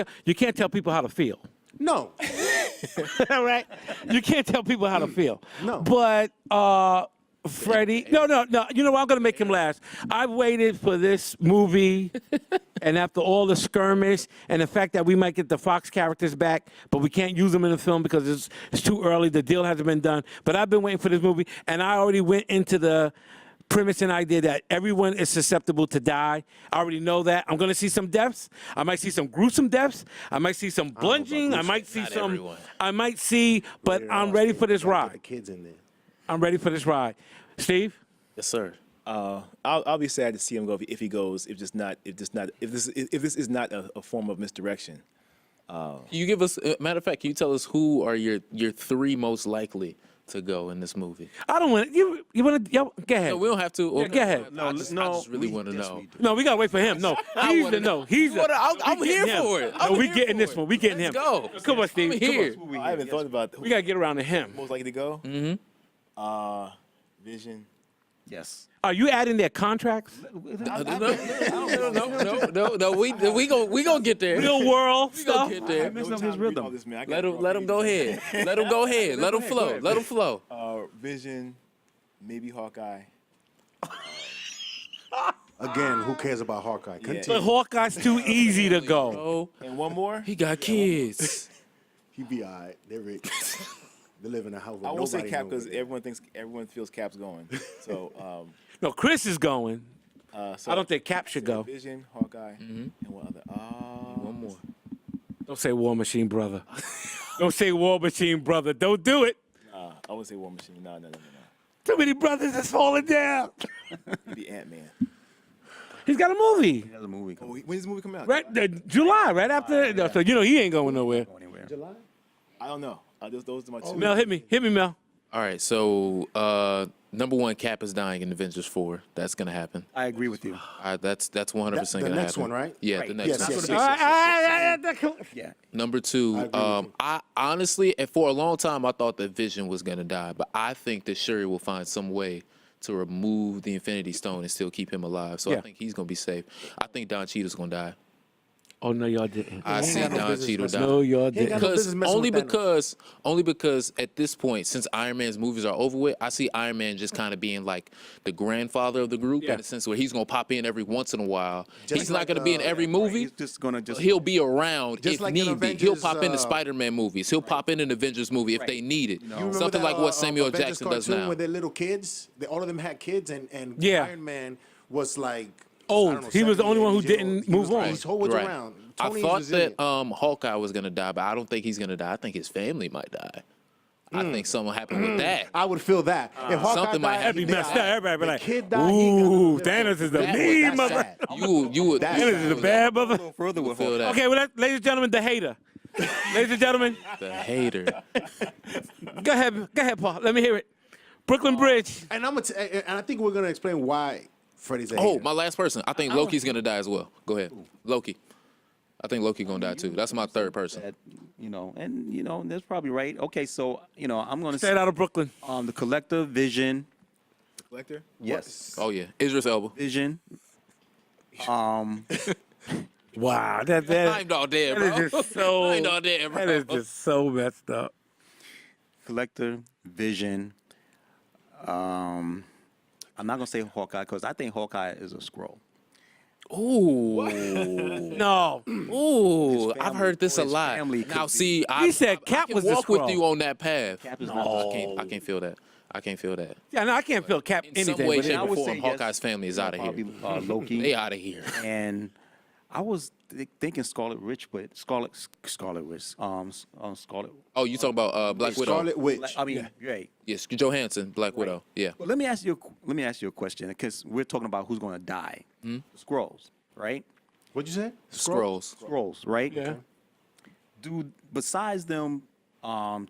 tell people how to feel. No. All right, you can't tell people how to feel. No. But Freddie, no. You know what? I'm gonna make him last. I've waited for this movie, and after all the skirmish and the fact that we might get the Fox characters back, but we can't use them in the film because it's too early. The deal hasn't been done. But I've been waiting for this movie, and I already went into the premise and idea that everyone is susceptible to die. I already know that. I'm going to see some deaths. I might see some gruesome deaths. I might see some bludgeoning. I might see Not some. everyone. I might see, but I'm ready for this The ride. kids in there. I'm ready for this ride. Steve? Yes, sir. I'll be sad to see him go if he goes. If this is not a form of misdirection. Can you give us, matter of fact, can you tell us who are your three most likely to go in this movie? I don't want you. You want to? Go ahead. No, we don't have to. Yeah, go ahead. I just really want to know. No, we gotta wait for him. No, he's the no. He's the. I'm we here getting him. for it. No, I'm we here getting for this it. one. We getting him. Let's go. Come on, Steve. I'm Come here. on. I haven't thought about We gotta get around to him. most likely to go. Vision. Yes. Are you adding their contracts? No. We gonna get there. Real world We gonna stuff. get there. messing up time his to read rhythm. all this, man. I Let gotta him read go ahead. Let him go ahead. Let him flow. Let him flow. Vision, maybe Hawkeye. Again, who cares about Hawkeye? But Continue. Hawkeye's too easy to go. Oh, And one more. he got kids. He be all right. They're rich. They live in a house. I won't say Cap because because everyone feels Cap's going. So, No, Chris is going. so I don't think Cap should go. Vision, Hawkeye, and one other. One more. Don't say War Machine Brother. Don't say War Machine Brother. Don't do it. I wouldn't say War Machine. No. Too many brothers that's falling down. Maybe Ant-Man. He's got a movie. He has a movie Oh, coming. when's the movie come out? Right, July, right after. No, so he ain't going nowhere. Anywhere. July. I don't know. Those are my two. Mel, hit me, Mel. All right. So number one, Cap is dying in Avengers 4. That's gonna happen. I agree with you. That's 100% The gonna next happen. one, right? Yeah, Right. the next Yes, one. yes, All right. Yeah. Number two, agree with you. I honestly, and for a long time, I thought that Vision was gonna die, but I think that Shuri will find some way to remove the Infinity Stone and still keep him alive. So Yeah. I think he's gonna be safe. I think Don Cheadle's gonna die. Oh no, y'all didn't. I see got no Don business Cheadle messing die. No, y'all He ain't didn't. got no Because business messing with Thanos. only because at this point, since Iron Man's movies are over with, I see Iron Man just kind of being like the grandfather of the group Yeah. in the sense where he's gonna pop in every once in a while. Just He's like, not gonna be in every movie. He's just gonna but just. he'll be around Just if like in need be. He'll Avengers, pop into Spider-Man movies. He'll pop in an Avengers movie if they need it. You remember Something that, like what Samuel Avengers Jackson does cartoon now. Where they're little kids, all of them had kids, and Yeah. Iron Man was like Old. I don't know, He was the 70, only one who 80 years old. didn't He move was- on. He's always Right. around. I Tony's thought resilient. that Hawkeye was gonna die, but I don't think he's gonna die. I think his family might die. I think something happened with that. I would feel that if Hawkeye Something might died, happen. That'd be messed up. Everybody be the like, kid died, he ooh, got to Thanos is the That mean was- mother. that's sad. You would. That's Thanos is a bad mother. Further with feel that. Okay, well, ladies and gentlemen, the hater. Ladies and gentlemen, The hater. go ahead, Paul. Let me hear it. Brooklyn Bridge. And and I think we're gonna explain why Freddie's a Oh, hater. my last person. I think Loki's gonna die as well. Go ahead, Loki. I think Loki gonna die too. That's my third person. that, that's probably right. Okay, so I'm gonna Straight out of Brooklyn. the collective vision. Collector? Yes, Oh yeah, Idris Elba. vision. Wow, I ain't all dead, bro. that is just so. I ain't all dead, bro. That is just so messed up. Collector vision. I'm not gonna say Hawkeye because I think Hawkeye is a scroll. Ooh. No. Ooh, I've heard this a his lot. family could Now, be- see, He said Cap I can was the walk with Skrull. you on that path. Cap is I not. can't feel that. I can't feel that. Yeah, no, I can't feel Cap In anything. some way, but shape, it- I or would form, say yes. Hawkeye's family is out of here. Probably Loki. They out of here. And I was thinking Scarlet Witch, but Scarlet Witch. Scarlet. Oh, you talking about Black Widow? Scarlet Witch. I mean, right. Yes, Johansson, Black Widow. Yeah. Well, let me ask you a question because we're talking about who's going to die. Scrolls, right? What'd you say? Scrolls. Scrolls, right? Yeah. Besides them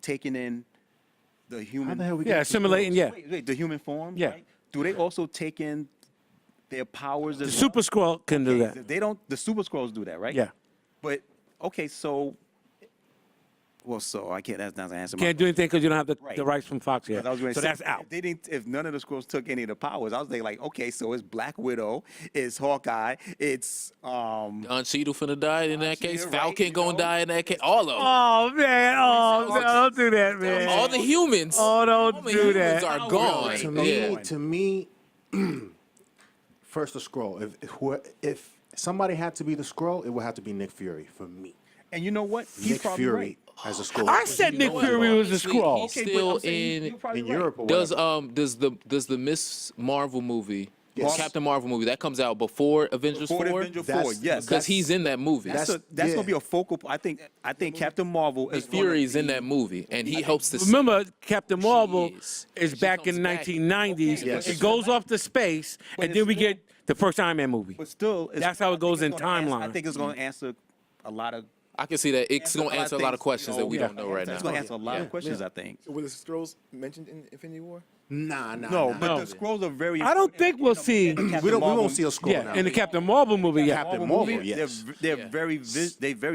taking in the human. How the hell we Yeah, get assimilating. Yeah. Wait, the human form. Yeah. Right? Do they also take in their powers? The as Super Skrull can do well? that. They don't. The Super Scrolls do that, right? Yeah. But okay, so. Well, so I can't. That's not the answer. Can't do anything because you don't have the Right. rights from Fox yet. Because I was going So to say, that's out. If they didn't, if none of the Skrulls took any of the powers, I was thinking like, okay, so it's Black Widow, it's Hawkeye, it's Don Cheadle finna die in that case. Cheadle, right, Falcon you gonna know? die in that case. All of them. Oh man! Oh no! Don't do that, man. All the humans. Oh, don't all the do humans that. are gone. To me, first the scroll. If somebody had to be the scroll, it would have to be Nick Fury for me. and you know what? He's Nick probably Fury right. as a scroll. I said Nick Fury was a Honestly, Skrull. he's Okay, but still I'm saying in. you're probably in right. Europe or Does whatever. does the Miss Marvel movie, Yes. Captain Marvel movie, that comes out before Avengers Before 4? Avenger 4, That's- yes. Because he's in that movie. That's yeah. gonna be a focal. I think Captain Marvel is Fury's in gonna that movie, and he helps to. Remember, Captain Marvel is. is She back in comes back. 1990s. Yes. It goes off to space, and it's then we still- get the first Iron Man movie. But still, That's how it goes in timeline. I think it's going to answer a lot of. I can see that it's answer going a to lot answer of a lot of things, questions that we Yeah. don't know right It's now. going to answer a lot of questions. I think. Were the Skrulls mentioned in Infinity War? Nah. No, but No. the scrolls are very. I don't think we'll see. we won't see a scroll Yeah, now. in the Captain Marvel movie, yeah. Captain Marvel, yes. They're Yeah. very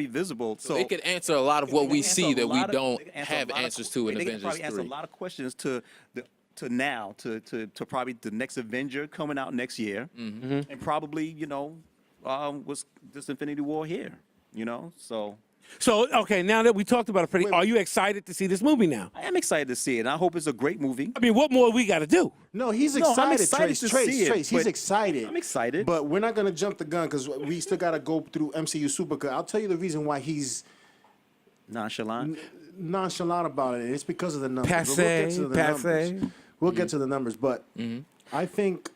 visible. So It could answer a lot of what we They can see answer a that we lot of- don't they can answer a have lot of- answers to in they can Avengers probably answer 3. a lot of questions to now to probably the next Avenger coming out next year, and probably was this Infinity War here, So So, okay, now that we talked about it, Freddie, are you excited to see this movie now? I am excited to see it. And I hope it's a great movie. I mean, what more we got to do? No, he's No, I'm excited. excited to see it, Trace. He's but excited. I'm excited. But we're not gonna jump the gun because we still gotta go through MCU Supercut. I'll tell you the reason why he's Nonchalant. nonchalant about it. It's because of the numbers. But Passe. We'll get to the numbers. But I think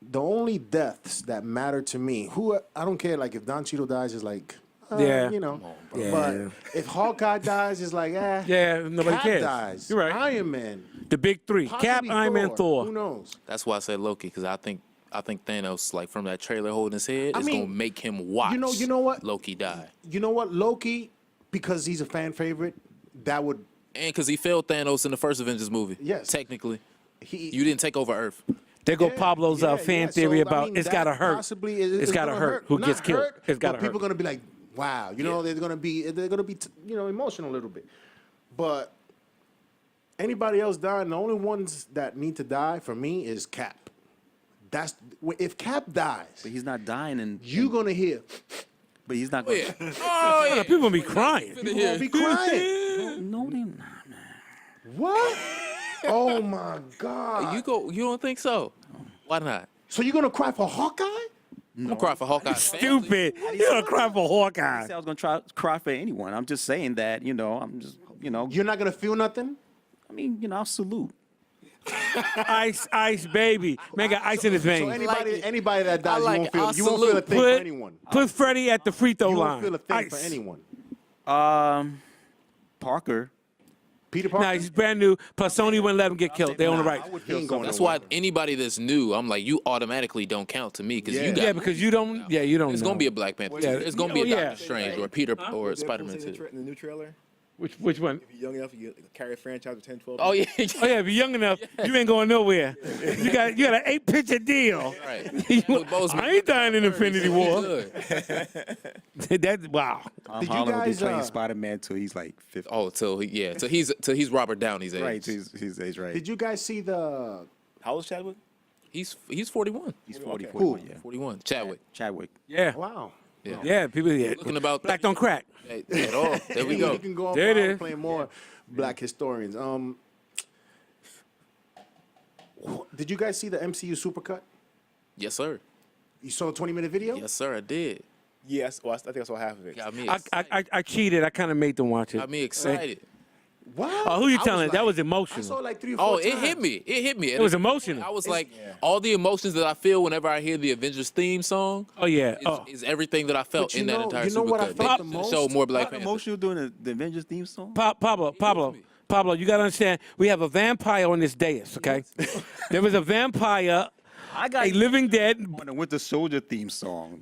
the only deaths that matter to me, I don't care. Like if Don Cheadle dies, is like. Yeah. Yeah. Yeah. But if Hawkeye dies, it's like, Yeah, nobody Cap cares. dies. You're right. Iron Man. The big three: Cap, possibly Iron Man, Thor. Who knows? That's why I said Loki, because I think Thanos, like from that trailer holding his head, I is mean, gonna make him watch. you know what? Loki die, You know what? Loki, because he's a fan favorite, that would and because he failed Thanos in the first Avengers movie. Yes. technically, he. you didn't take over Earth. There go Yeah, Pablo's yeah, fan yeah. theory So, I about mean, it's that gotta hurt. Possibly, It's gotta gonna hurt. Who Not gets killed? hurt, It's gotta but people hurt. are gonna be like, wow. They're gonna be emotional a little bit. But anybody else dying, the only ones that need to die for me is Cap. If Cap dies, But he's not dying. And you're gonna hear But he's not Oh, going yeah. Oh, yeah. People gonna be crying. You gonna be crying. No, they not, man. What? Oh my God. You don't think so? Why not? So you're gonna cry for Hawkeye? I'm gonna cry for Hawkeye. Stupid. You gonna cry for I Hawkeye? said I was gonna cry for anyone. I'm just saying that, I'm just, You're not gonna feel nothing? I mean, I'll salute. Ice, baby. Man got ice in his So veins. anybody that dies, like you won't feel a thing for anyone. Put Freddie at the free throw You line. won't feel a thing Ice. for anyone. Parker. Peter Parker. Nah, he's brand new. Plus, Sony wouldn't let him get killed. They own the rights. He ain't going That's nowhere. why anybody that's new, I'm like, you automatically don't count to me because you got. Yeah, because you don't. Yeah, you don't. It's know. gonna be a Black Panther. Yeah. It's gonna be a Oh, yeah. Doctor Strange or a Peter or Deadpool's Spider-Man in the too. in the new trailer. Which one? If you're young enough, you carry a franchise with 10, 12. Oh yeah. Oh yeah, if you're young enough, you ain't going nowhere. You got an 8-picture deal. Right. I ain't dying in Infinity War. Good. That's wow. Tom Did you Holland will be guys, playing Spider-Man till he's like 50. Oh, till he's Robert Downey's age. Right, he's age, right. Did you guys see the? How old is Chadwick? He's 41. He's 40, Okay. 41, yeah. 41. Chadwick. Chadwick. Yeah. Wow. Yeah. People. Yeah. Looking about Black don't crack. at all. There we go. You can go on There it is. playing more Black historians. Did you guys see the MCU supercut? Yes, sir. You saw a 20-minute video? Yes, sir. I did. Yes. Well, I think I saw half of it. Got me. I cheated. I kind of made them watch it. Got me excited. Wow. Oh, who you I was telling? That like- was I emotional. saw like 3 or 4 Oh, times. it hit me. It hit me. It was emotional. I was like, all the emotions that I feel whenever I hear the Avengers theme song Oh yeah. is, Oh. is everything that I felt But you in that know- entire you know what I supercut. felt They the should show most? more Black Not Panther. emotional doing the Avengers theme song? Pablo, you gotta understand. We have a vampire on this dais. Okay. There was a vampire, I got a living dead. on the Winter Soldier theme song.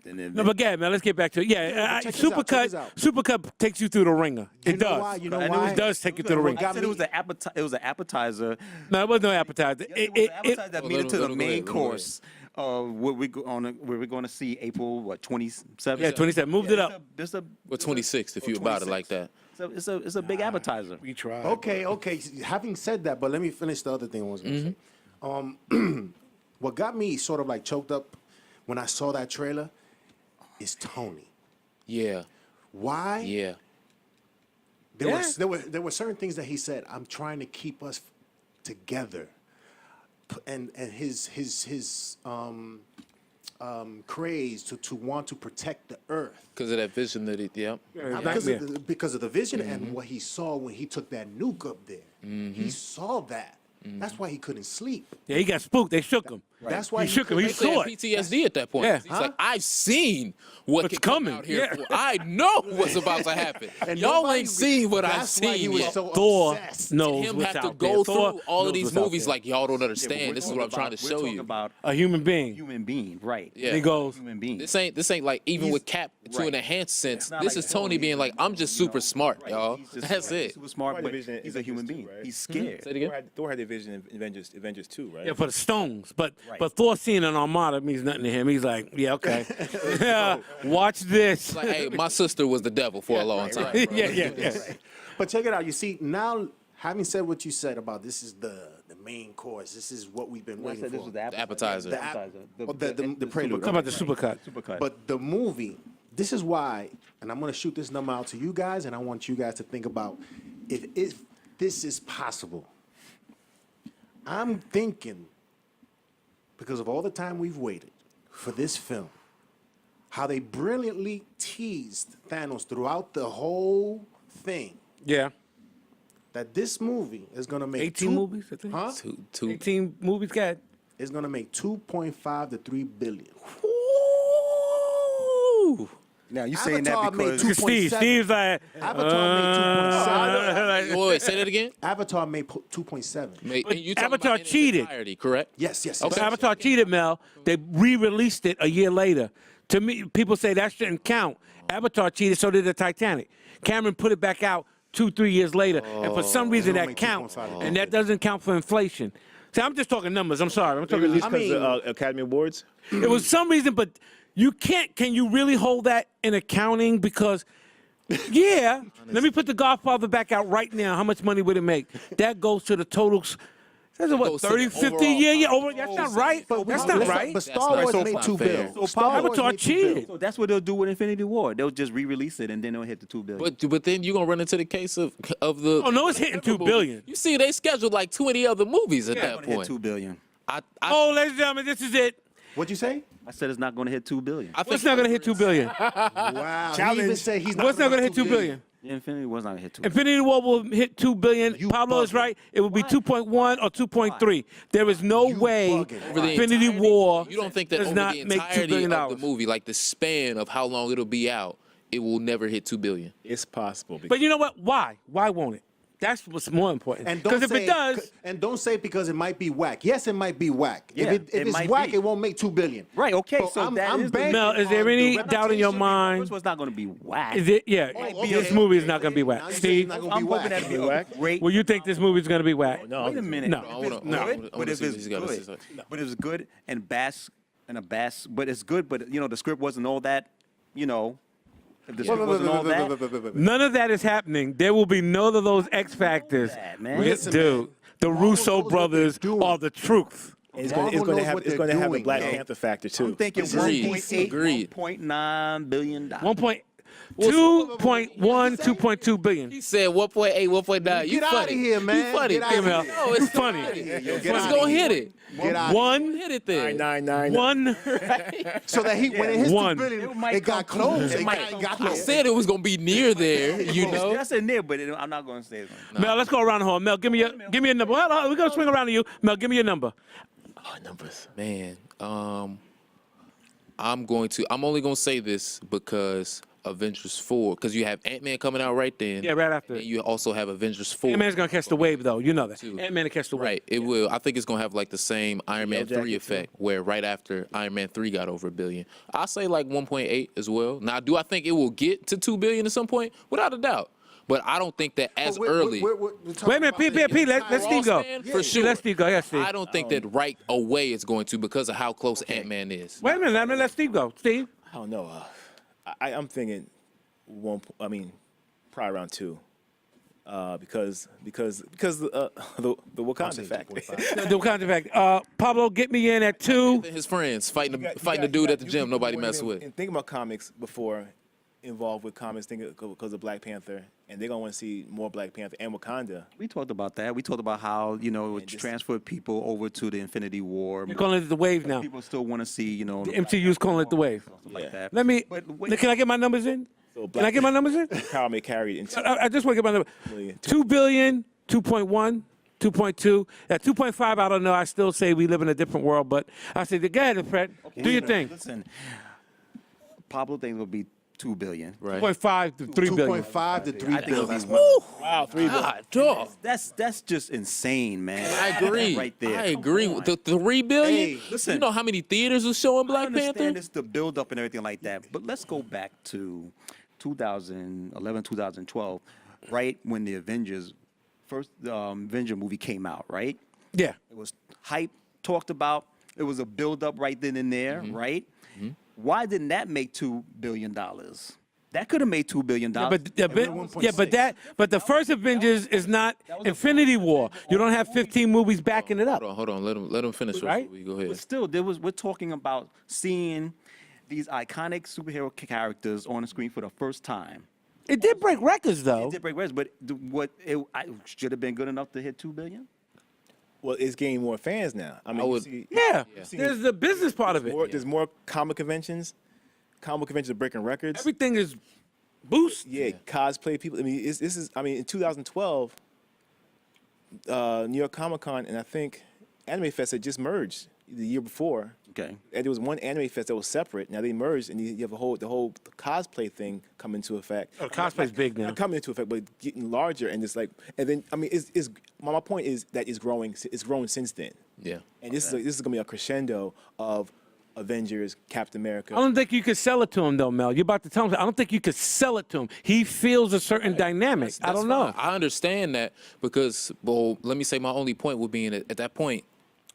No, but again, man, let's get back to it. Yeah, check this out, check this out. Supercut takes you through the ringer. You It know does. why? You know I know why? It does take you through the ringer. I said it was an appetizer. No, it was no appetizer. It was an appetizer that Oh, made it to let the him go main ahead, let him go course. Where we're going to see April 27th. Yeah, 27. Moved it up. It's a Or 26 if you about it like that. it's a big appetizer. We tried. Okay. Having said that, but let me finish the other thing I was going to say. What got me sort of like choked up when I saw that trailer is Tony. Yeah. Why? Yeah. There were certain things that he said. I'm trying to keep us together, and his craze to want to protect the earth. Because of that vision that he, yeah. Not because of the vision and what he saw when he took that nuke up there. He saw that. That's why he couldn't sleep. Yeah, he got spooked. They shook him. That's why He shook him. couldn't He He saw had it. PTSD at that point. Yeah. He's like, I've seen what What's could come coming. out here. Yeah. For. I know what's about to happen. And Y'all nobody- ain't seen what I've that's why he seen was yet. so Thor obsessed. knows Him what's have to out go there. Thor through all of knows these what's out movies there. like y'all don't understand. This is what I'm trying to We're show talking you. about A human being. human being, right? Yeah. He goes. Human being. This ain't like even with Cap to right. an enhanced sense. It's not This like is Tony being like, I'm just super smart, Right. y'all. He's just- That's right. it. Super smart, Quite but a vision in he's a human Avengers being. too, right? He's scared. Say it again. Thor had a vision in Avengers 2, right? Yeah, for the stones. But Right. but Thor seeing an armada means nothing to him. He's like, yeah, okay. Watch this. It's like, hey, my sister was the devil for a long time. yeah. But check it out. You see, now, having said what you said about this is the main course, this is what we've been I waiting said for. this was the appetizer. The appetizer. the prelude. Talk about the supercut. Supercut. But the movie, this is why, and I'm going to shoot this number out to you guys, and I want you guys to think about if this is possible. I'm thinking, because of all the time we've waited for this film, how they brilliantly teased Thanos throughout the whole thing, Yeah. that this movie is going to make 18 movies, I think. Huh? Two. 18 movies, got. It's going to make 2.5 to 3 billion. Ooh. Now you saying Avatar that made because 2.7. Steve's like, Avatar made 2.7. Wait, say that again. Avatar made 2.7. Mate, But and you talking Avatar about in its cheated. entirety, correct? Yes. okay, Avatar cheated, Mel. They re-released it a year later. To me, people say that shouldn't count. Avatar cheated, so did the Titanic. Cameron put it back out 2-3 years later, and for some reason that make counts, 2.5. and that doesn't count for inflation. See, I'm just talking numbers. I'm sorry. I'm talking. Released I because mean- of Academy Awards. It was some reason, but you can't. Can you really hold that in accounting? Because, yeah, let me put The Godfather back out right now. How much money would it make? That goes to the totals. That's what, Go 30, see 50 overall year? final. Over, that's not right. But That's not right. But Star Wars made 2 billion. So Star Wars Avatar made 2 billion. cheated. So that's what they'll do with Infinity War. They'll just re-release it and then they'll hit the 2 billion. But then you're gonna run into the case of the. Oh no, it's hitting 2 billion. You see, they scheduled like 20 other movies at that It's hit point. 2 billion. Oh, ladies and gentlemen, this is it. What'd you say? I said it's not going to hit 2 billion. I think What's not gonna hit 2 billion? Wow. He even said he's not What's not gonna hit 2 billion? Infinity War's not going to hit 2 billion. Infinity War will hit 2 billion. You Pablo is bugging. right. It will be 2.1 or 2.3. There is no way bugging. Over the Infinity entirety- War You don't think that does over not the make $2 entirety billion? of the movie, like the span of how long it'll be out, it will never hit 2 billion? It's possible. But you know what? Why? Why won't it? That's what's more important. And Because don't if say it does, and don't say because it might be whack. Yes, it might be whack. Yeah, if it it's might whack, be. it won't make 2 billion. Right, okay, so I'm that is the- banking Mel, is there on any the doubt in your reputation. mind? First one's not going to be whack. is it? Yeah, okay, this movie is not gonna be Now whack. you say Steve, it's not gonna be I'm hoping whack. that'll be Whack? a great. well, you think this movie is gonna be whack? No, Wait a minute. No. If I wanna- it's I wanna- good, I but wanna if see what it's he's gotta good, say. but it's good and but it's good, but you know the script wasn't all that, you know, if the script wasn't all that. None of that is happening. There will be none of those X factors. that, man. Listen, Dude, the Marvel knows Russo what brothers they're doing. are the truth. It's Marvel going to knows have what it's going to they're have the doing, Black yo. Panther factor too. I'm thinking Agreed. 1.8, Agreed. $1.9 billion. 2.1, 2.2 billion. He said 1.8, 1.9. You Get funny. outta here, man. You funny. Get outta Mel. here. No, it's Funny. funny. Yo, get Let's outta go here. hit it. Get out. One, Hit it there. 999. one. So that when it hits 2 One. billion, might it got come close. close. It It might got I there. said it was gonna be near there. You know. That's in there, but I'm not going to say it. Mel, let's go around the horn. Mel, give me a number. Well, we're gonna swing around to you. Mel, give me your number. Oh, numbers. Man, I'm only gonna say this because Avengers 4, because you have Ant-Man coming out right then. Yeah, right after. And you also have Avengers 4. Ant-Man's gonna catch the wave, though. You know that. Too. Ant-Man will catch the wave. Right, it will. I think it's gonna have like the same Iron Man 3 jacket, effect, where right after Iron Man 3 got over $1 billion. I'll say like 1.8 as well. Now, do I think it will get to 2 billion at some point? Without a doubt. But I don't think that as early. Wait a minute, P. Let Steve go. For sure. Let Steve go. Yeah, Steve. I don't think that right away it's going to because of how close Ant-Man is. Wait a minute. Let Steve go. Steve. I don't know. I'm thinking probably around 2. Because the Wakanda factor. The kind of fact. Pablo, get me in at 2. His friends fighting the dude at the gym nobody mess with. And think about comics before involved with comics, because of Black Panther, and they're gonna want to see more Black Panther and Wakanda. We talked about that. We talked about how, you know, it And just- transferred people over to the Infinity War. They're calling it the wave now. People still want to see, you know, The MCU's calling it the wave. stuff like that. Let me. But wait- Can I get my numbers in? So Can I get my numbers in? Power may carry it into. I just want to get my number. Million. 2 billion, 2.1, 2.2. At 2.5, I don't know. I still say we live in a different world, but I say, go ahead, Fred. Do your thing. Listen, Pablo thinks it'll be 2 billion. Right. 2.5 to 3 billion. 2.5 to 3 I think it'll billion. be Wow, 3 billion. God, dog. that's just insane, man. I agree. Right there. I agree. With the 3 billion. Hey, listen. You know how many theaters was showing I Black understand Panther? it's the build up and everything like that, but let's go back to 2011, 2012, right when the first Avenger movie came out, right? Yeah. It was hype, talked about. It was a build up right then and there, right? Why didn't that make $2 billion? That could have made $2 billion. But the first Avengers is not Infinity War. You don't have 15 movies backing it up. Hold on. Let him finish. Right? We go ahead. But still, we're talking about seeing these iconic superhero characters on the screen for the first time. It did break records, though. It did break records, but should have been good enough to hit 2 billion. Well, it's gaining more fans now. I mean, I you would- see, Yeah. see- There's the business part of it. there's more comic conventions. Comic conventions are breaking records. Everything is boost. Yeah, cosplay people. I mean, in 2012, New York Comic Con and I think Anime Fest had just merged the year before. Okay. And there was one Anime Fest that was separate. Now they merged, and you have the whole cosplay thing come into effect. Oh, cosplay's big now. Not coming into effect, but getting larger, and it's like, and then I mean, my point is that it's growing. It's grown since then. Yeah. And this is gonna be a crescendo of Avengers, Captain America. I don't think you could sell it to him, though, Mel. You're about to tell him. I don't think you could sell it to him. He feels a certain dynamic. I don't know. Fine. I understand that because, well, let me say my only point would be at that point,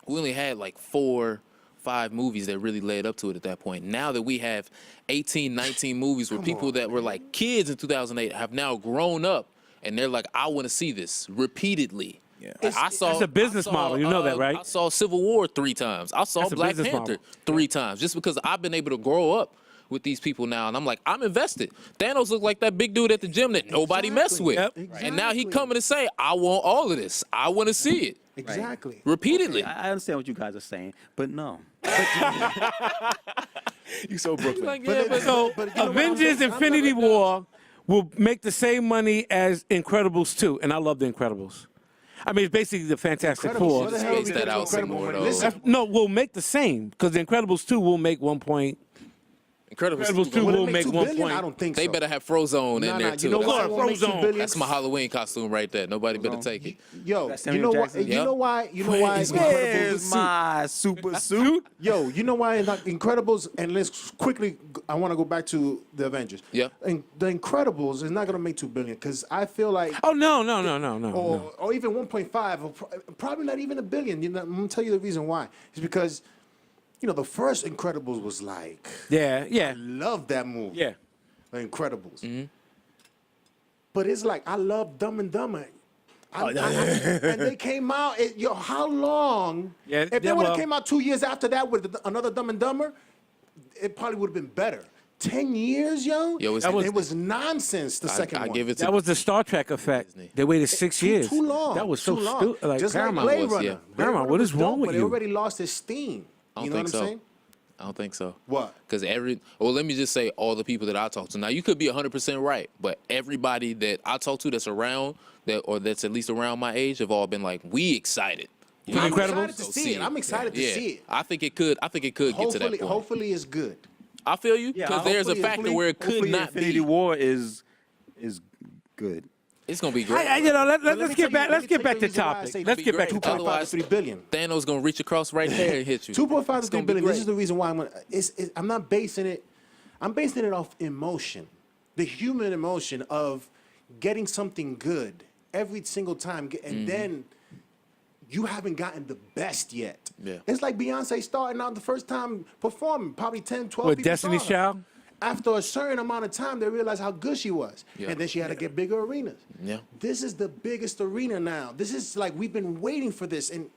we only had like 4, 5 movies that really led up to it at that point. Now that we have 18, 19 movies where people that were like kids in 2008 have now grown up and they're like, I want to see this repeatedly. Yeah. I saw It's a business model. You know that, right? I saw Civil War 3 times. I saw That's a Black business Panther model. 3 times, just because I've been able to grow up with these people now, and I'm like, I'm invested. Thanos looked like that big dude at the gym that nobody messed with, Yep. and now he Exactly. coming to say, I want all of this. I want to see it Exactly. repeatedly. I understand what you guys are saying, but no. You so Brooklyn. Like, yeah, but So But you know what, Avengers I'm Infinity War will make the same money as Incredibles 2, and I love the Incredibles. I mean, it's basically the Fantastic Four. What the hell Space we that put out some Incredible more, money? though. Listen, No, we'll make the same because the Incredibles 2 will make 1 point. Incredibles 2 will will it make 2 1 billion? point. I don't think They so. better have Frozone in there You too. know That's, why it won't make $2 Frozone. billion? that's my Halloween costume right there. Nobody better take it. Yo, That's you Samuel know what? Jackson. You Yep. know why? You know why? Where's Incredibles. my super suit? Yo, you know why Incredibles, and let's quickly, I want to go back to the Avengers. Yeah. And the Incredibles is not going to make $2 billion because I feel like, Oh no. or even 1.5, or probably not even $1 billion. You know, I'm going to tell you the reason why. It's because, you know, the first Incredibles was like, Yeah. I love that movie. Yeah. The Incredibles. But it's like, I love Dumb and Dumber. And they came out, how long? Yeah, If they would have well- came out 2 years after that with another Dumb and Dumber, it probably would have been better. 10 years, yo? Yo, it's- It was nonsense, the second I one. give it to That was the Star Trek effect. Disney. They waited 6 years. Too long. That was so too long. stupid. Like Just Paramount like Blade was. Runner. yeah. Blade Paramount, Runner what was is wrong dope, with but you? it already lost its steam. I don't You know think what so. I'm saying? I don't think so. What? Because let me just say all the people that I talk to. Now, you could be 100% right, but everybody that I talk to that's around, that's at least around my age, have all been like, we excited. The I'm Incredibles? excited to see it. I'm excited to see it. I think it could get to that Hopefully, point. hopefully it's good. I feel you, because there's a hopefully- factor where it could Hopefully not Infinity be. War is good. It's gonna be great. Let's get back. Let's get back to topic. Let's get back to great. topic. 2.5 to 3 billion. Than's gonna reach across right there and hit you. 2.5 to It's 3 gonna be billion. This great. is the reason why I'm not basing it. I'm basing it off emotion, the human emotion of getting something good every single time, and then you haven't gotten the best yet. Yeah. It's like Beyonce starting out the first time performing, probably 10, 12 With people Destiny's saw her. Child? After a certain amount of time, they realized how good she was. Yeah. And then she had to get bigger arenas. Yeah. This is the biggest arena now. This is like, we've been waiting for this. And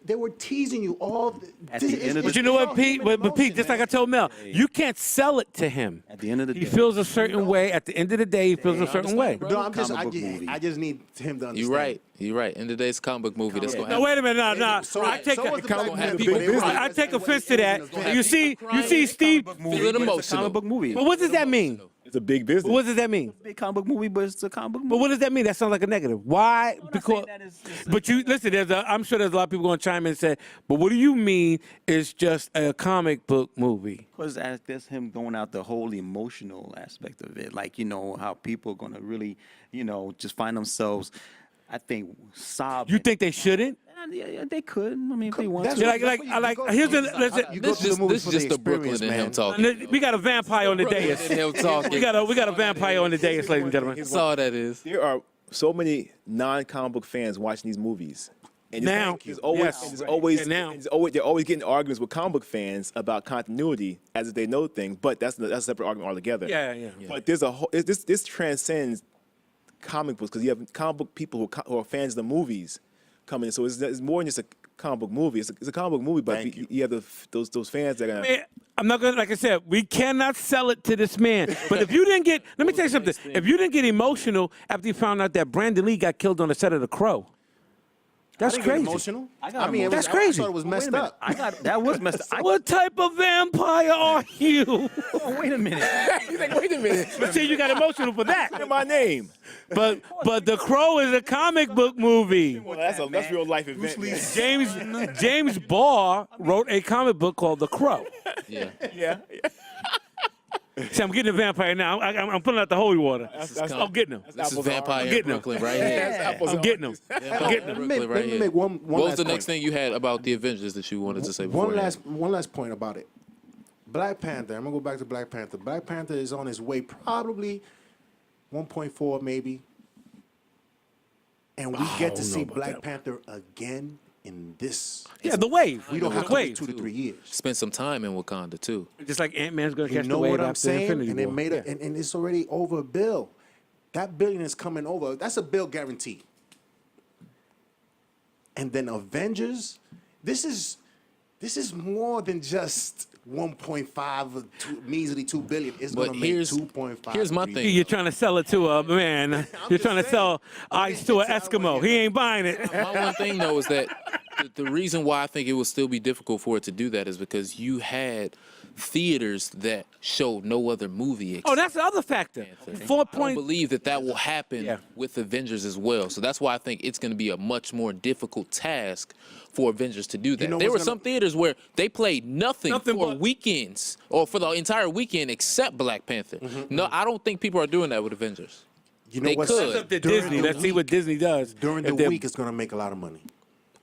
they were teasing you all. At the end of But you know what, Pete? But Pete, just like I told Mel, you can't sell it to him. At the end of the He day. feels a certain way. At the end of the day, he feels a certain way. No, I Comic book just, movie. I just need him to understand. You're right. You're right. In today's comic book movie, that's gonna No, happen. wait a minute. No. So- I take so was the Black gonna have Panther, people but it was- I take offense to that. You see, Steve. Feeling It's a emotional. comic book movie. But what does that mean? It's a big business. What does that mean? Big comic book movie, but it's a comic book But movie. what does that mean? That sounds like a negative. Why? not Because. saying that it's- But you listen. I'm sure there's a lot of people going to chime in and say, "But what do you mean? It's just a comic book movie?" Because that's him going out the whole emotional aspect of it. Like, how people are going to really, just find themselves, I think, sobbing. You think they shouldn't? Yeah, they could. I mean, if they want That's to. Yeah, here's the. Listen, You go This to the just movie this for just the the Brooklyn experience, and him man. talking. we got a vampire on the Brooklyn dais. and him talking. We got a vampire on the dais, ladies and gentlemen. That's all that is. There are so many non-comic book fans watching these movies. And Now, there's always, yes. and there's always, Yeah, now. and there's always, they're always getting arguments with comic book fans about continuity as if they know things, but that's a separate argument altogether. Yeah. But there's a whole, this transcends comic books because you have comic book people who are fans of the movies coming in. So it's more than just a comic book movie. It's a comic book movie, but Thank you. you have those fans that are gonna. Man, I'm not gonna, like I said, we cannot sell it to this man. But if you didn't get, let me tell you something. If you didn't get emotional after you found out that Brandon Lee got killed on the set of The Crow, that's I didn't get crazy. emotional. I got mean, That's I crazy. thought it was Wait a messed minute. up. That was messed up. What type of vampire are you? Wait a minute. He's like, wait a minute. But see, you got emotional for that. Look at my name. But The Crow is a comic book movie. Well, that's real life event. man. James Barr wrote a comic book called The Crow. Yeah. Yeah. See, I'm getting a vampire now. I'm pulling out the holy water. I'm getting him. This is apples and Vampire in getting him. Brooklyn right here. I'm getting him. Vampire getting in him. Brooklyn right Let me here. make one What was last the point. next thing you had about the Avengers that you wanted to say before? One last point about it. Black Panther. I'm gonna go back to Black Panther. Black Panther is on his way, probably 1.4 maybe, and we get to see Black Panther again in this. Yeah, the wave. We don't have the to wait wave. 2 to 3 years. Spend some time in Wakanda too. Just like Ant-Man's going to You catch know the wave what I'm after saying? Infinity And it War. made and it's already over a bill. That billion is coming over. That's a bill guarantee. and then Avengers. This is more than just 1.5 or measly 2 billion. It's But gonna make here's- 2.5. here's my 3 thing. You're trying to sell it to a man. You're trying to just sell saying. ice to an It's out Eskimo. of He ain't buying it. My one thing though is that the reason why I think it will still be difficult for it to do that is because you had theaters that showed no other movie. Oh, that's the other factor. Panther. 4 I don't point. believe that will happen Yeah. with Avengers as well. So that's why I think it's going to be a much more difficult task for Avengers to do that. know There were what's some gonna- theaters where they played nothing Nothing for but- weekends or for the entire weekend except Black Panther. No, I don't think people are doing that with Avengers. You know They what's could. It's up to during Disney. the Let's see what Disney does. During If the they're- week, it's gonna make a lot of money.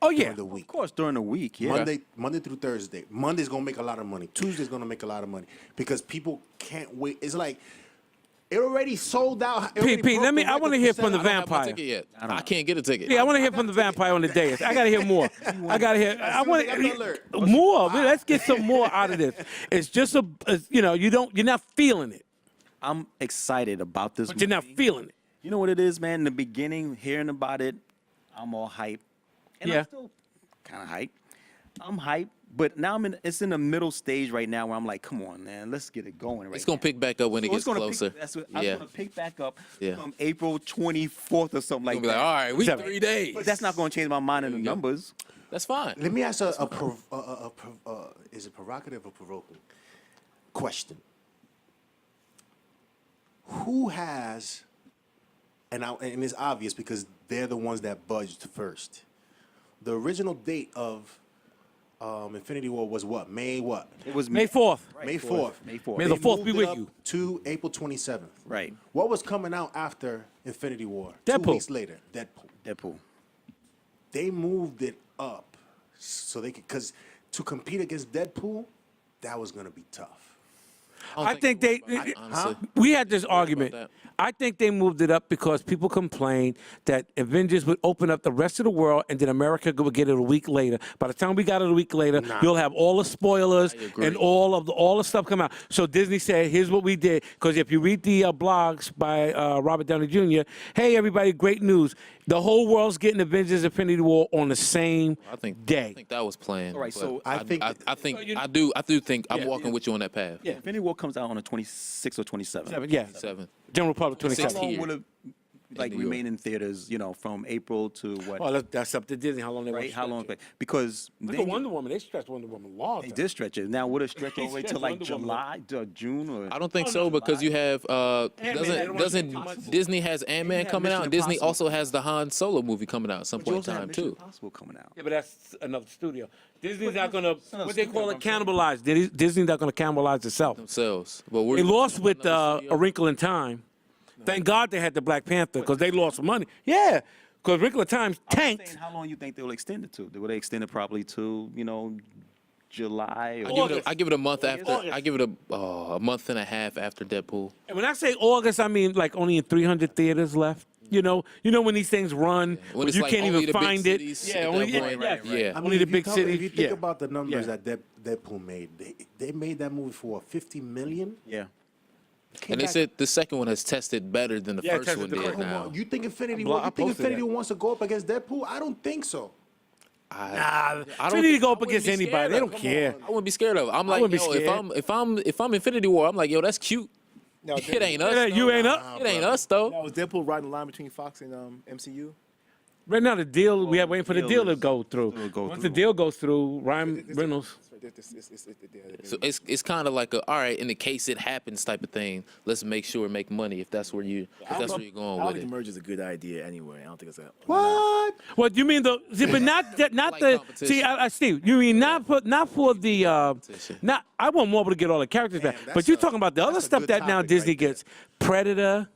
Oh yeah. During the week. Of course, during the week, yeah. Monday through Thursday. Monday's gonna make a lot of money. Tuesday's gonna make a lot of money because people can't wait. It's like it already sold out. It already Pete, broke let me. the I want to record hear for from the selling out. I don't have my vampire. ticket yet. I can't get a ticket. Yeah, I want to hear from the vampire on the dais. I got to hear more. I got to hear. I want soon as I got the alert. more. Let's get some more out of this. It's just you're not feeling it, I'm excited about this but you're not movie. feeling it. You know what it is, man? In the beginning, hearing about it, I'm all hype. And Yeah. I'm still kind of hype. I'm hype, but now it's in the middle stage right now where I'm like, come on, man, let's get it going right It's going to pick back up when it So gets it's gonna closer. Pick, that's what, Yeah. It's going to pick back up Yeah. from April 24th or something like You'll be that. like, all right, we Seven. 3 days. But that's not going to change my mind in the you go. numbers. That's fine. Let me ask is it provocative or provoking question? Who has, and it's obvious because they're the ones that budged first. The original date of Infinity War was what? May what? It was May 4th. May 4th. May 4th. May the They 4th be moved it with up you. to April 27th. Right. What was coming out after Infinity War? Deadpool. 2 weeks later, Deadpool. Deadpool. They moved it up so they could, because to compete against Deadpool, that was going to be tough. I think they. Honestly. We had this argument. that. I think they moved it up because people complained that Avengers would open up the rest of the world and then America would get it a week later. By the time we got it a week later, you'll have all the spoilers agree. and all the stuff come out. So Disney said, "Here's what we did." Because if you read the blogs by Robert Downey Jr., hey everybody, great news! The whole world's getting Avengers: Infinity War on the same day. I think that was planned. All right, but so I think- I do think I'm walking with you on that path. Yeah. Infinity War comes out on the 26th or 27th. Yeah, 7. General Public 27. How long here will it like New York. remain in theaters? You know, from April to what? Well, that's up to Disney. How long they want right? to How stretch long? it. Because Look then at you- Wonder Woman. They stretched Wonder Woman long. they did stretch it. Now would it stretch all the way to like Wonder Woman. July, to June, or I don't think so because you have they don't want doesn't too much. Disney has Ant-Man have coming out Mission and Disney Impossible. also has the Han Solo movie coming out at some But you point in also have time Mission too. Impossible coming out. Yeah, but that's another studio. Disney's not gonna another what they studio, call it I'm saying. cannibalize. Disney's not gonna cannibalize itself. Themselves, but we're They lost with another A studio. Wrinkle in Time. Thank God they had the Black Panther because they lost money. Yeah, because Wrinkle in Time I'm tanked. saying, how long you think they will extend it to? Will they extend it probably to July? Or I give it a month after. August. I give it a month and a half after Deadpool. And when I say August, I mean like only in 300 theaters left. You know when these things run, When when it's you like can't only even the big find it. cities Yeah, at only that point. yeah, Yeah. only the if you big talk- cities. If you think yeah. about the numbers Yeah. that Deadpool made, they made that movie for what, 50 million? yeah. Came And they back- said the second one has tested better than the Yeah, it first tested one the did first one. now. You think Infinity Blo- War? I You think posted Infinity that. War wants to go up against Deadpool? I don't think so. Nah, I they need to go I up wouldn't against be anybody. scared They of don't it. care. I wouldn't be scared of it. I'm like, wouldn't be yo, scared. if I'm Infinity War, I'm like, yo, that's cute. No, It ain't us. Yeah, though. you ain't up. It ain't us though. Now, was Deadpool riding the line between Fox and MCU? Right now, the deal we are waiting for the deal deal to is- go through. will go Once the through. deal goes through, Ryan Reynolds. So it's kind of like all right, in the case it happens type of thing. Let's make sure it make money if that's where you're going I don't with think it. the merger is a good idea anyway. I don't think it's a. What? What you mean the? See, but not that, not Like the. competition. See, Steve, you mean not for the. Not. I want Marvel to get all the characters back. that's But you're a- talking about the other that's a stuff good that now topic Disney right there. gets. Predator.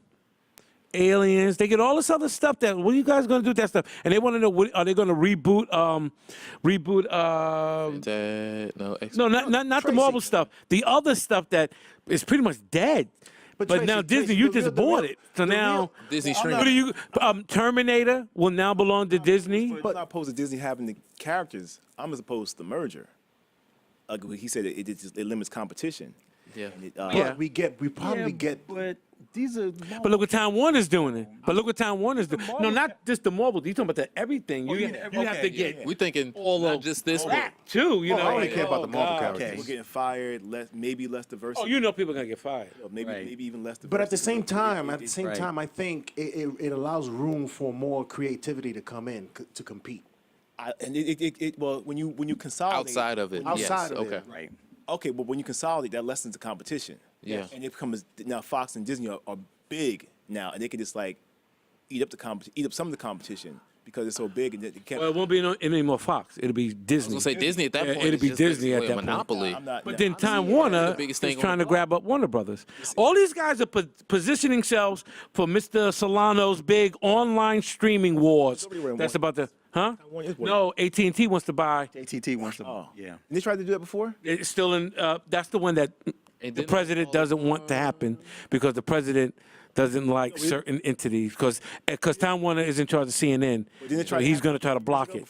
Aliens, they get all this other stuff. That what are you guys gonna do with that stuff? And they want to know, are they gonna reboot? No, No, not the Marvel stuff. The other stuff that is pretty much dead. But Tracy, now Disney, Tracy, you the just real- bought it. So the now, real- Disney I'm streaming. what do you? Terminator will now belong to Disney. I'm not opposed to Disney having the characters. I'm as opposed to the merger. Like he said, it limits competition. Yeah. And it, Yeah. But we probably get. But these are. But look what Time Warner's doing it. But look what Time Warner's doing. No, not just the Marvel. You talking about the everything. You have to get We thinking all not of just this one. that too. You know, I only care about the Marvel God. characters. People getting fired, maybe less diversity. Oh, you know people are gonna get fired. Or maybe even less diversity. But at the same time, Right. I think it allows room for more creativity to come in to compete. Well, when you consolidate Outside of it. Outside yes. of it. Okay. Right. Okay, but when you consolidate, that lessens the competition. Yeah. And it becomes now Fox and Disney are big now, and they can just like eat up some of the competition because it's so big and they can't. Well, it won't be any more Fox. It'll be I was Disney. gonna say Disney at that Yeah, point. it'll is be just Disney basically at a that point. monopoly. I'm not. But no, then I'm- Time the Warner biggest is thing on trying the to grab up Warner Brothers. All these guys are positioning themselves for Mr. Solano's big online streaming wars. Nobody really That's wants- about the huh? Warner is working. No, AT&T wants to buy. ATT wants to. Oh, Yeah. And they tried to do that before. It's still in. That's the one that the didn't president doesn't want to happen because the president doesn't like certain entities because Time Warner is in charge of CNN. Didn't they So try to he's have- going to try to block it.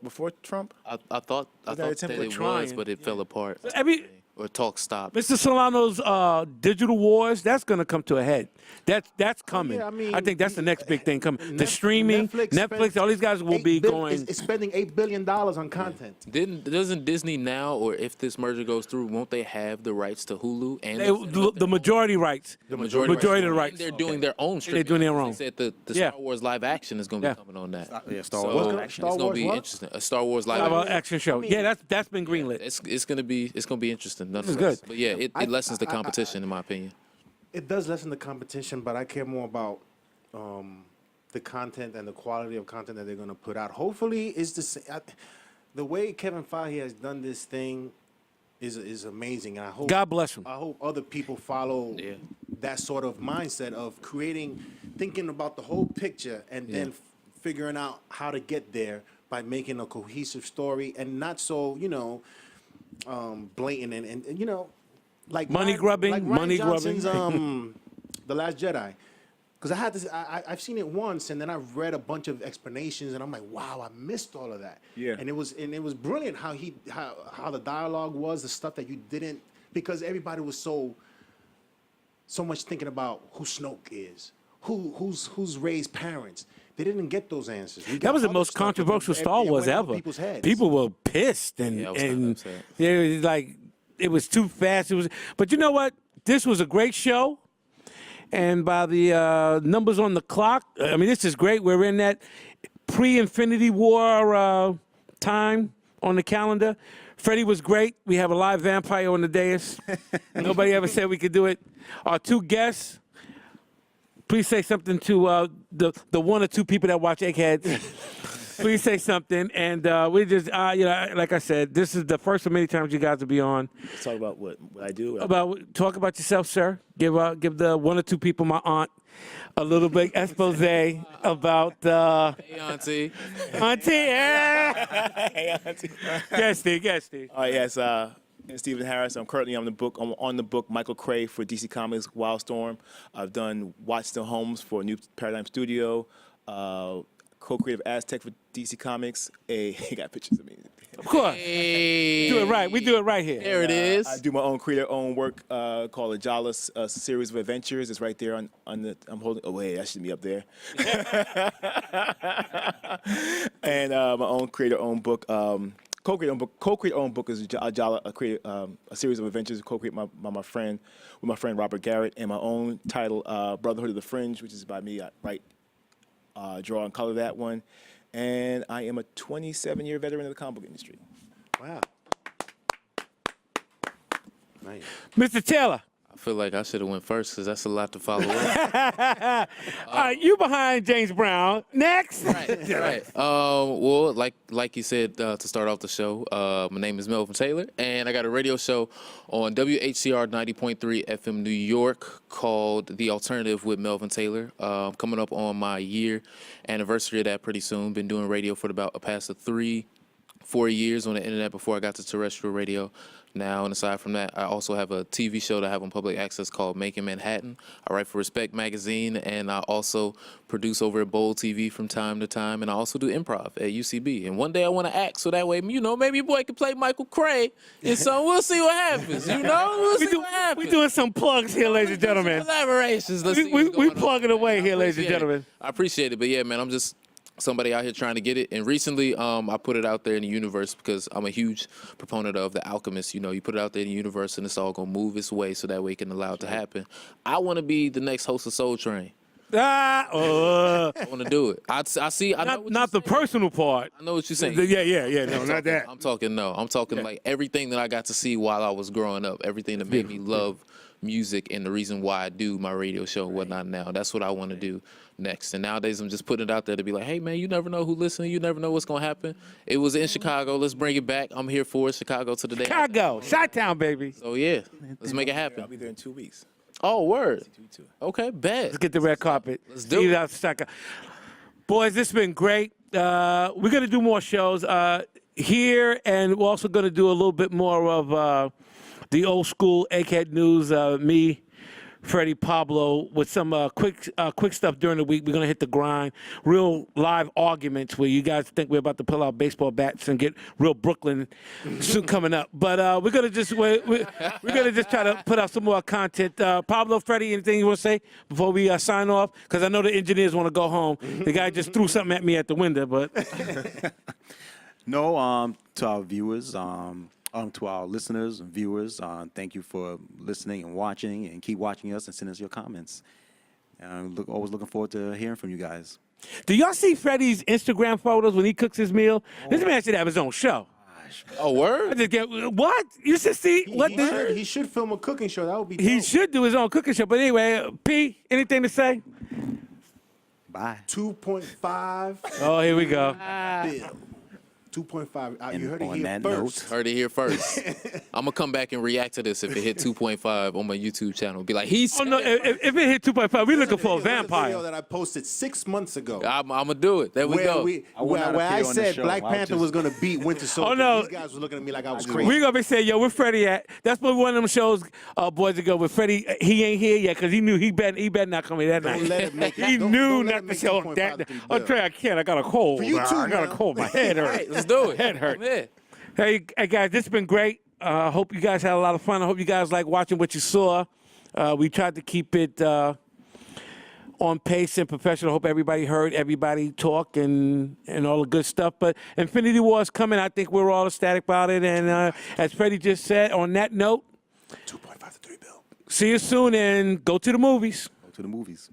Before Trump. I thought that that attempt? it We're was, trying. but it fell apart. Or talk stopped. Mr. Solano's digital wars, that's going to come to a head. That's coming. yeah, I mean, I think that's the next big thing coming. The Netf- streaming, Netflix, spends all these guys will be going. Is spending $8 billion on content. Doesn't Disney now, or if this merger goes through, won't they have the rights to Hulu and The majority rights. the majority of the And rights. they're doing their own streaming. doing their own. They said the Yeah. Star Wars live action is going to be Yeah. coming on that. Yeah, Star So Wars. What's it's Star going to Wars be what? interesting. A Star Wars live Live action. action show. Yeah, that's been greenlit. It's going to be interesting. This is good. But yeah, it lessens the competition in my opinion. It does lessen the competition, but I care more about the content and the quality of content that they're going to put out. Hopefully, it's the same. The way Kevin Feige has done this thing is amazing, and I hope God bless him. I hope other people follow Yeah. that sort of mindset of thinking about the whole picture, and then figuring out how to get there by making a cohesive story and not so blatant and like Money grubbing, like money Ryan grubbing. Johnson's, The Last Jedi. Because I had this, I've seen it once, and then I've read a bunch of explanations, and I'm like, wow, I missed all of that. Yeah. And it was brilliant how the dialogue was, the stuff that you didn't, because everybody was so much thinking about who Snoke is, who's Rey's parents. They didn't get those answers. We That got was the other most stuff that controversial Star it Wars went over ever. people's heads. People were pissed and Yeah, I was kinda upset. it was like it was too fast. But you know what? This was a great show, and by the numbers on the clock, I mean this is great. We're in that pre-Infinity War time on the calendar. Freddie was great. We have a live vampire on the dais. Nobody ever said we could do it. Our two guests. Please say something to the one or two people that watch EggHeads. Please say something. And we just, like I said, this is the first of many times you guys will be on. Let's talk about what I do. Talk about yourself, sir. Give the one or two people, my aunt, a little bit expose about Hey, Auntie. Auntie. Yeah. Hey, Auntie. Guesty. All right, yes. And Stephen Harris. I'm currently on the book Michael Cray for DC Comics Wildstorm. I've done Watchstone Homes for New Paradigm Studio. Co-creative Aztec for DC Comics. He got pictures of me. Of course. Hey. Do it right. We do it right here. There it is. I do my own creator-owned work called Ajala's Series of Adventures. It's right there on the. I'm holding. Oh wait, that should be up there. And my own creator-owned book. Co-creator-owned book is Ajala, a series of adventures co-created by my friend Robert Garrett, and my own title, Brotherhood of the Fringe, which is by me. I write, draw, and color that one. And I am a 27-year veteran of the comic book industry. Wow. Nice. Mr. Taylor. I feel like I should have went first because that's a lot to follow up. All right, you behind James Brown. Next. Right. Well, like you said to start off the show, my name is Melvin Taylor, and I got a radio show on WHCR 90.3 FM New York called The Alternative with Melvin Taylor. Coming up on my year anniversary of that pretty soon. Been doing radio for about the past 3-4 4 years on the internet before I got to terrestrial radio now. And aside from that, I also have a TV show that I have on public access called Making Manhattan. I write for Respect Magazine, and I also produce over at Bold TV from time to time. And I also do improv at UCB. And one day I want to act so that way, you know, maybe your boy can play Michael Cray. And so we'll see what happens, you know? We'll see what happens. We're doing some plugs here, ladies and gentlemen. Collaborations. Let's see We what's going on. plugging away here, ladies and Appreciate it. gentlemen. I appreciate it. But yeah, man, I'm just somebody out here trying to get it. And recently, I put it out there in the universe because I'm a huge proponent of The Alchemist. You know, you put it out there in the universe and it's all going to move its way so that way it can allow it to happen. I want to be the next host of Soul Train. I want to do it. I see. I know what Not the you're saying. personal part. I know what you're saying. Yeah. No, not that. I'm talking like everything that I got to see while I was growing up, everything that made me love music and the reason why I do my radio show and whatnot now. That's what I want to do next. And nowadays I'm just putting it out there to be like, hey man, you never know who's listening. You never know what's going to happen. It was in Chicago. Let's bring it back. I'm here for it. Chicago to the day. Chicago, Chi-Town, baby. So yeah, let's make it I'll happen. be there in 2 weeks. Oh, word. Too. Okay, bet. Let's get the red carpet. Let's do See you it. out Chicago. Boys, this has been great. We're going to do more shows here, and we're also going to do a little bit more of the old school EggHead news. Me, Freddie, Pablo, with some quick stuff during the week. We're going to hit the grind. Real live arguments where you guys think we're about to pull out baseball bats and get real Brooklyn soon coming up. But we're going to just we're going to just try to put out some more content. Pablo, Freddie, anything you want to say before we sign off? Because I know the engineers want to go home. The guy just threw something at me at the window, but No, to our viewers, to our listeners and viewers, thank you for listening and watching, and keep watching us and send us your comments. Always looking forward to hearing from you guys. do y'all see Freddie's Instagram photos when he cooks his meal? This man should have his own show. Oh, I word? just get what you should see what He should film a cooking show. That would be he dope. should do his own cooking show. But anyway, P, anything to say? Bye. 2.5 Oh, here we go. bill. 2.5. And You heard it on here that first. Heard it here first. I'm going to come back and react to this if it hit 2.5 on my YouTube channel. Be like, he's. Oh no! If it hit 2.5, we're looking for a There's video vampire. that I posted 6 months ago. I'm going to do it. There we where go. I would not where I appear on the said show. Black I'll Panther just- was going to beat Winter Soldier. Oh, no. These guys were looking at me like I was crazy. We're gonna be saying, "Yo, where Freddie at?" That's what one of them shows, boys ago. With Freddie, he ain't here yet because he knew he better not come here that Don't night. let it make He don't- knew don't let not it to make show 2.5 that. to 3 Oh, bill. Trey, I can't. I got a cold. For you too, I got a man. cold. My head hurts. Right, let's do it. Head hurt. I'm in. Hey guys, this has been great. Hope you guys had a lot of fun. I hope you guys like watching what you saw. We tried to keep it on pace and professional. Hope everybody heard everybody talk and all the good stuff. But Infinity War is coming. I think we're all ecstatic about it. And as Freddie just said, on that note, 2.5 to 3 bill. see you soon and go to the movies. Go to the movies.